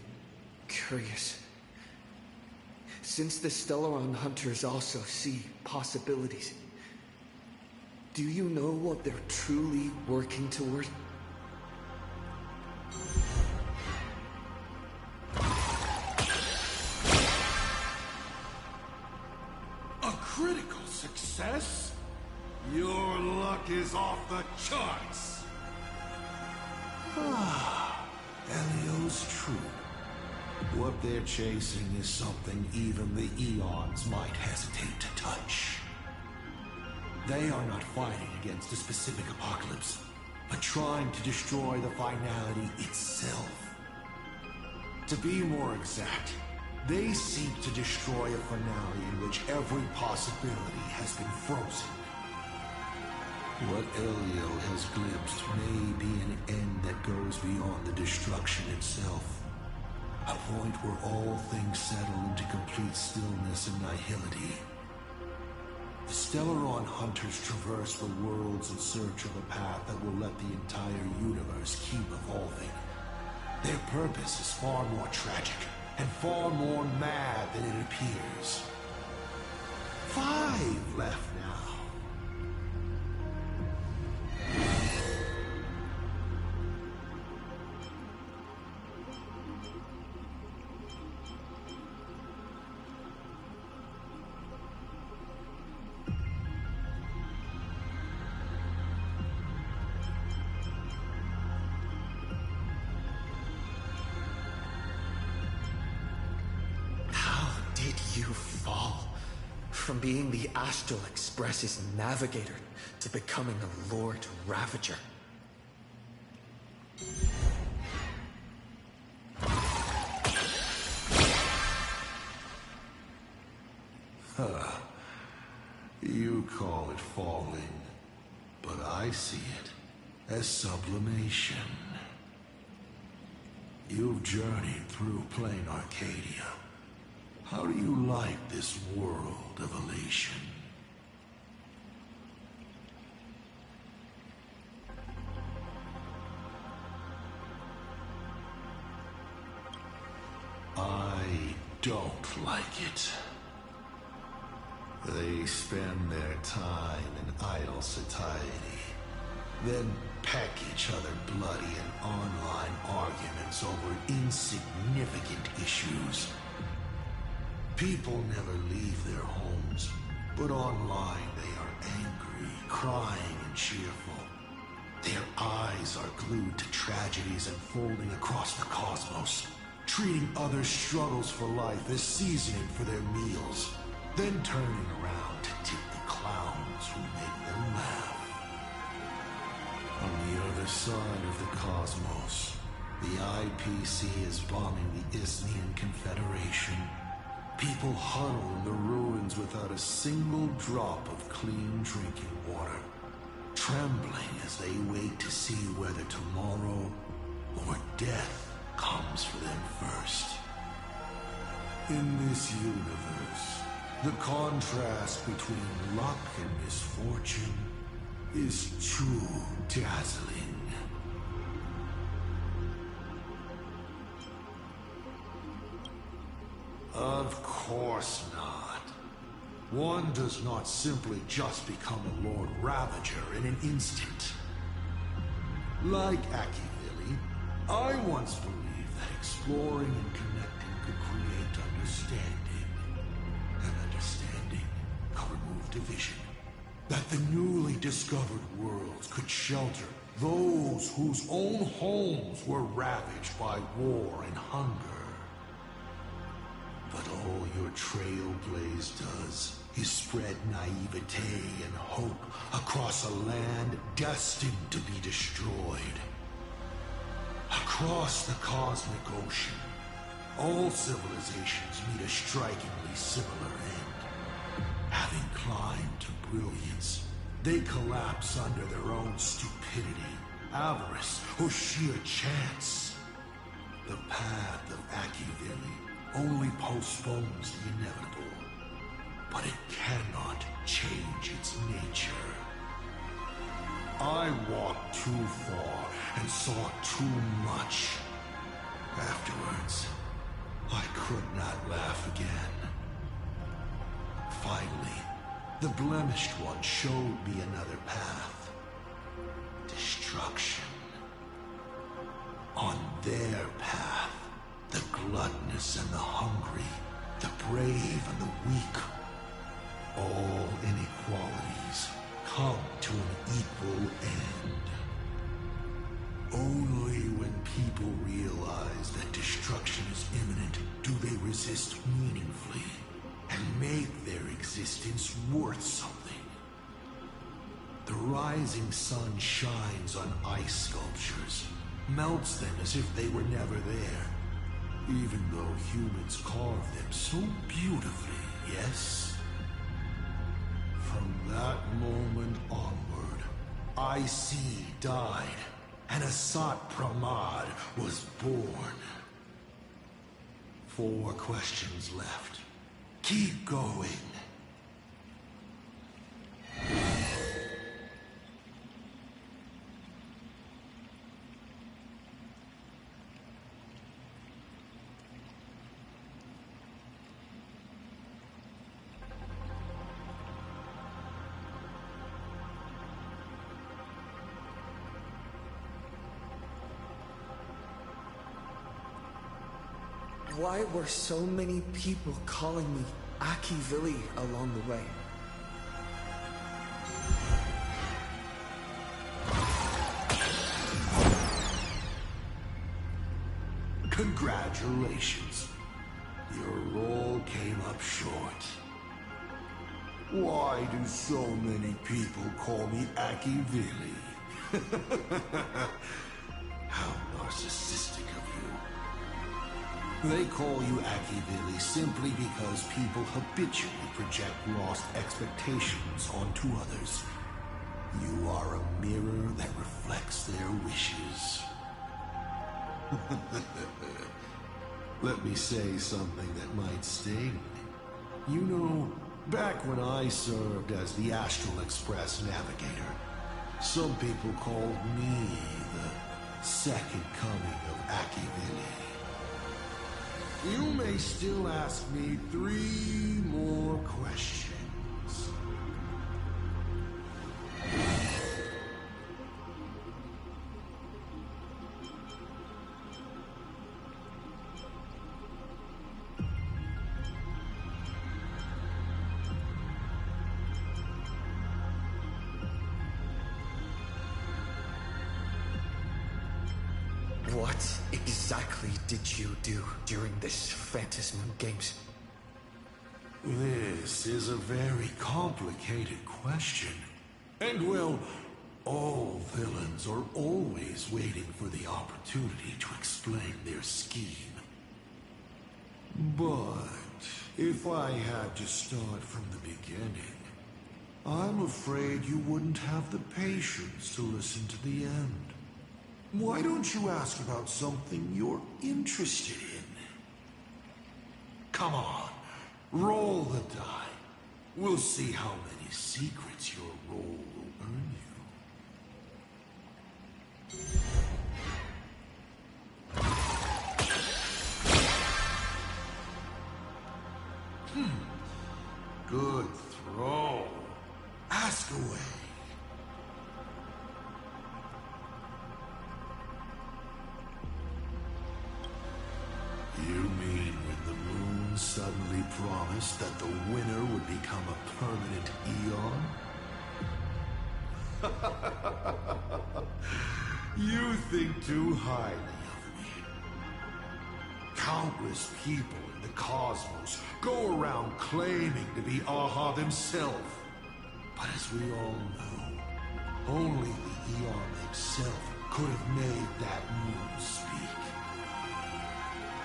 curious. Since the Stellaron hunters also see possibilities, do you know what they're truly working toward? A critical success? Your luck is off the charts. Elio's true. What they're chasing is something even the eons might hesitate to touch. They are not fighting against a specific apocalypse, but trying to destroy the finality itself. To be more exact, they seek to destroy a finale in which every possibility has been frozen. What Elio has glimpsed may be an end that goes beyond the destruction itself. A point where all things settle into complete stillness and nihility. The Stellaron hunters traverse the worlds in search of a path that will let the entire universe keep evolving. Their purpose is far more tragic and far more mad than it appears. 5 left now. From being the Astral Express's navigator to becoming a Lord Ravager. You call it falling, but I see it as sublimation. You've journeyed through plain Arcadia. How do you like this world of elation? I don't like it. They spend their time in idle satiety, then peck each other bloody in online arguments over insignificant issues. People never leave their homes, but online they are angry, crying, and cheerful. Their eyes are glued to tragedies unfolding across the cosmos, treating other struggles for life as seasoning for their meals, then turning around to tip the clowns who make them laugh. On the other side of the cosmos, the IPC is bombing the Isthmian Confederation. People huddle in the ruins without a single drop of clean drinking water, trembling as they wait to see whether tomorrow or death comes for them first. In this universe, the contrast between luck and misfortune is too dazzling. Of course not. One does not simply just become a Lord Ravager in an instant. Like Akivili, I once believed that exploring and connecting could create understanding. And understanding could remove division. That the newly discovered worlds could shelter those whose own homes were ravaged by war and hunger. But all your trailblaze does is spread naivete and hope across a land destined to be destroyed. Across the cosmic ocean, all civilizations meet a strikingly similar end. Having climbed to brilliance, they collapse under their own stupidity, avarice, or sheer chance. The path of Akivili only postpones the inevitable, but it cannot change its nature. I walked too far and saw too much. Afterwards, I could not laugh again. Finally, the blemished one showed me another path. Destruction. On their path, the gluttonous and the hungry, the brave and the weak, all inequalities come to an equal end. Only when people realize that destruction is imminent do they resist meaningfully and make their existence worth something. The rising sun shines on ice sculptures, melts them as if they were never there. Even though humans carved them so beautifully, yes? From that moment onward, IC died, and Asat Pramad was born. 4 questions left. Keep going. Why were so many people calling me Akivili along the way? Congratulations. Your role came up short. Why do so many people call me Akivili? How narcissistic of you. They call you Akivili simply because people habitually project lost expectations onto others. You are a mirror that reflects their wishes. Let me say something that might sting. You know, back when I served as the Astral Express navigator, some people called me the second coming of Akivili. You may still ask me 3 more questions. What exactly did you do during this Phantasm Games? This is a very complicated question. And well, all villains are always waiting for the opportunity to explain their scheme. But if I had to start from the beginning, I'm afraid you wouldn't have the patience to listen to the end. Why don't you ask about something you're interested in? Come on, roll the die. We'll see how many secrets your roll will earn you. Good throw. Ask away. You mean when the moon suddenly promised that the winner would become a permanent eon? You think too highly of me. Countless people in the cosmos go around claiming to be Aha themselves. But as we all know, only the eon himself could have made that moon speak.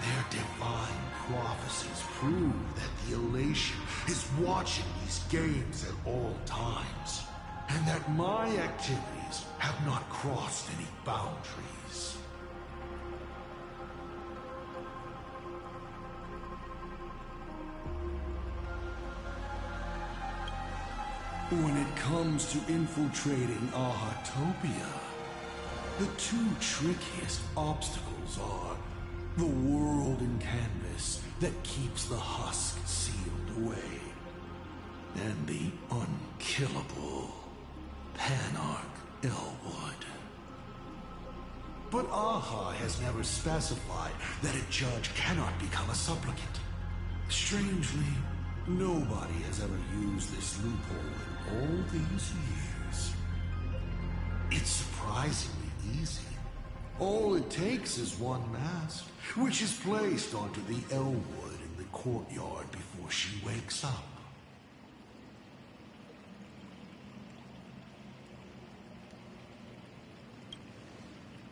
Their divine prophecies prove that the elation is watching these games at all times, and that my activities have not crossed any boundaries. When it comes to infiltrating Ahatopia, the 2 trickiest obstacles are the world in canvas that keeps the husk sealed away, and the unkillable Panarch Elwood. But Aha has never specified that a judge cannot become a supplicant. Strangely, nobody has ever used this loophole in all these years. It's surprisingly easy. All it takes is one mask, which is placed onto the Elwood in the courtyard before she wakes up.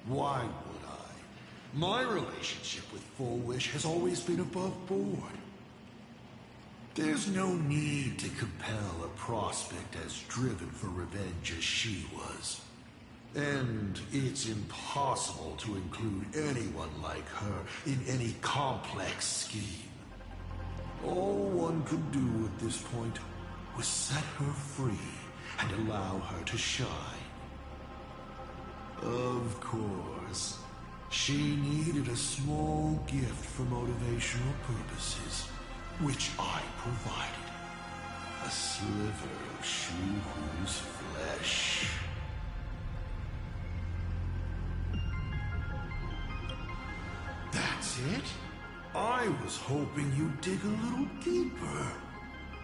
Why would I? My relationship with Full Wish has always been above board. There's no need to compel a prospect as driven for revenge as she was. And it's impossible to include anyone like her in any complex scheme. All one could do at this point was set her free and allow her to shine. Of course, she needed a small gift for motivational purposes, which I provided. A sliver of Shu-Hu's flesh. That's it? I was hoping you'd dig a little deeper.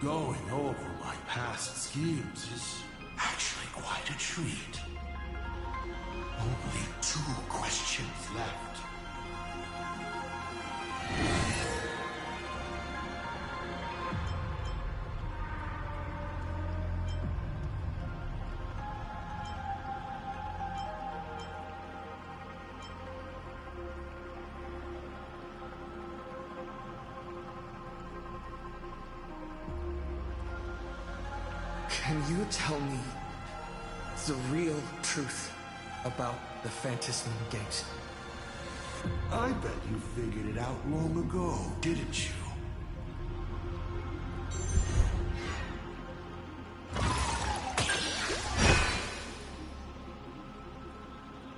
Going over my past schemes is actually quite a treat. Only 2 questions left. Can you tell me the real truth about the Phantasm Gate? I bet you figured it out long ago, didn't you?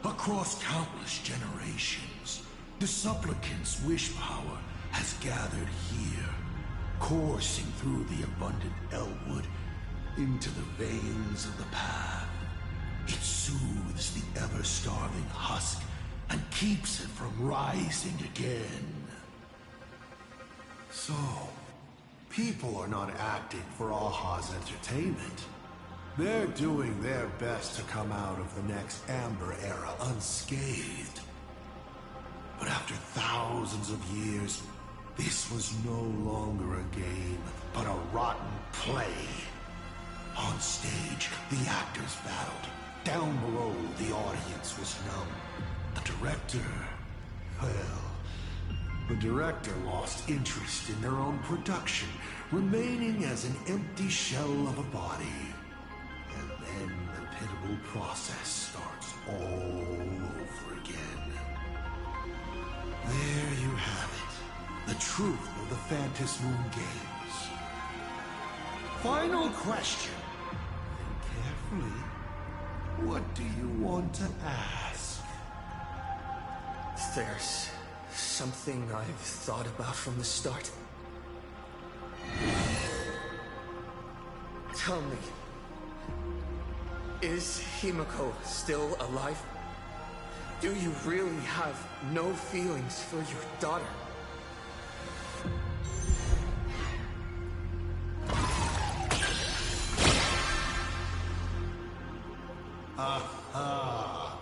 Across countless generations, the supplicant's wish power has gathered here, coursing through the abundant Elwood into the veins of the path. It soothes the ever-starving husk and keeps it from rising again. So, people are not acting for Aha's entertainment. They're doing their best to come out of the next Amber Era unscathed. But after thousands of years, this was no longer a game, but a rotten play. On stage, the actors battled. Down below, the audience was numb. The director... well... the director lost interest in their own production, remaining as an empty shell of a body. And then the pitiable process starts all over again. There you have it. The truth of the Phantasm Games. Final question. Think carefully. What do you want to ask? There's something I've thought about from the start. Tell me, is Himiko still alive? Do you really have no feelings for your daughter? Aha!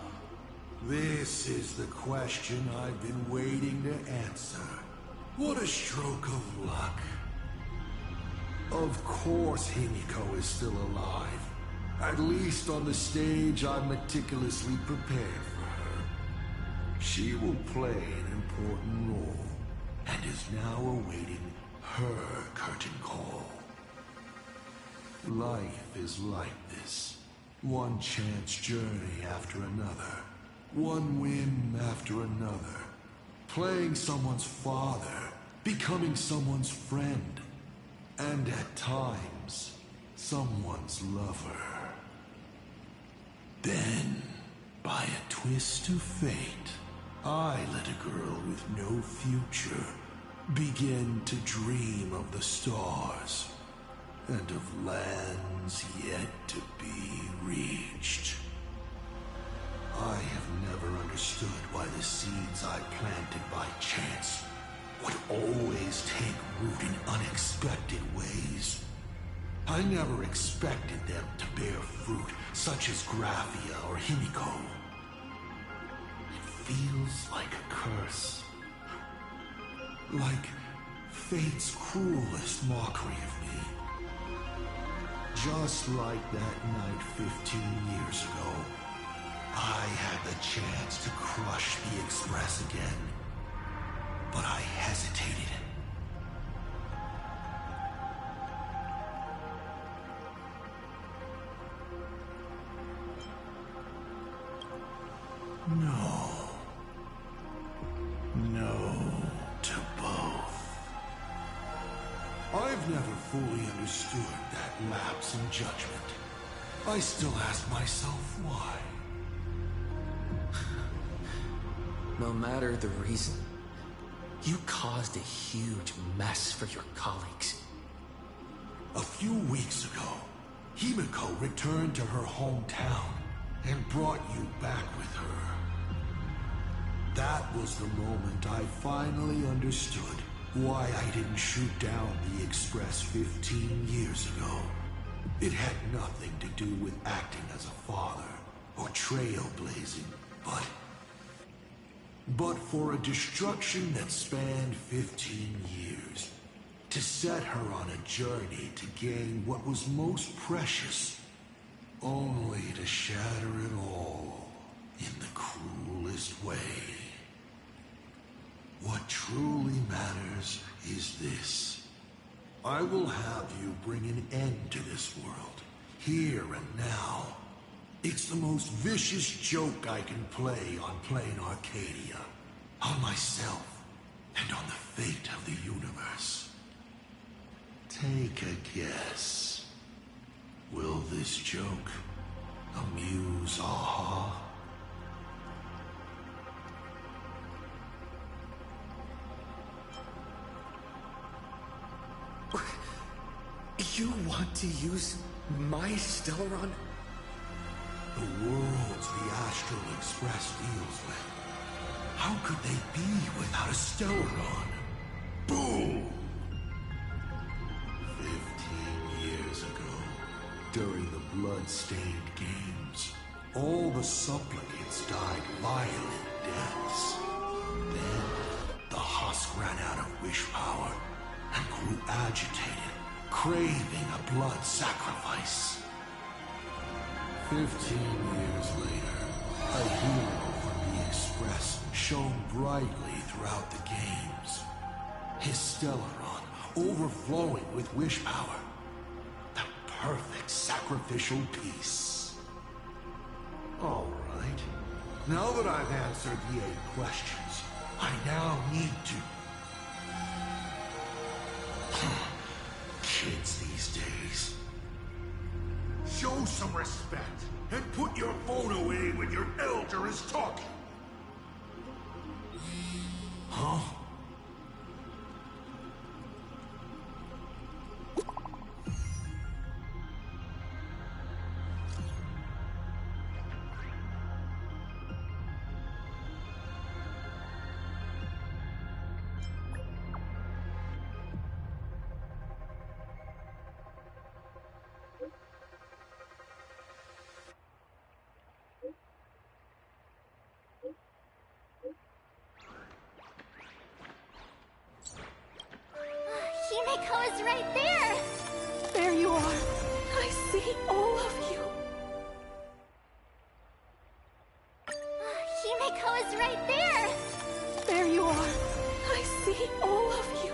This is the question I've been waiting to answer. What a stroke of luck. Of course Himiko is still alive. At least on the stage I've meticulously prepared for her. She will play an important role, and is now awaiting her curtain call. Life is like this. One chance journey after another. One win after another. Playing someone's father. Becoming someone's friend. And at times, someone's lover. Then, by a twist of fate, I let a girl with no future begin to dream of the stars and of lands yet to be reached. I have never understood why the seeds I planted by chance would always take root in unexpected ways. I never expected them to bear fruit such as Graphia or Himiko. It feels like a curse. Like fate's cruelest mockery of me. Just like that night 15 years ago, I had the chance to crush the Express again, but I hesitated. I've never fully understood that lapse in judgment. I still ask myself why. No matter the reason, you caused a huge mess for your colleagues. A few weeks ago, Himiko returned to her hometown and brought you back with her. That was the moment I finally understood why I didn't shoot down the Express 15 years ago. It had nothing to do with acting as a father or trailblazing, but for a destruction that spanned 15 years, to set her on a journey to gain what was most precious, only to shatter it all in the cruelest way. What truly matters is this. I will have you bring an end to this world, here and now. It's the most vicious joke I can play on Plain Arcadia, on myself, and on the fate of the universe. Take a guess. Will this joke amuse Aha? You want to use my Stellaron? The worlds the Astral Express deals with. How could they be without a Stellaron? Boom! 15 years ago, during the blood-stained games, all the supplicants died violent deaths. Then, the husk ran out of wish power and grew agitated, craving a blood sacrifice. 15 years later, a hero from the Express shone brightly throughout the games. His Stellaron overflowing with wish power. The perfect sacrificial piece. All right. Now that I've answered the 8 questions, I now need to... Kids these days. Show some respect and put your phone away when your elder is talking. Huh? Himiko is right there! There you are. I see all of you. Himiko is right there! There you are. I see all of you.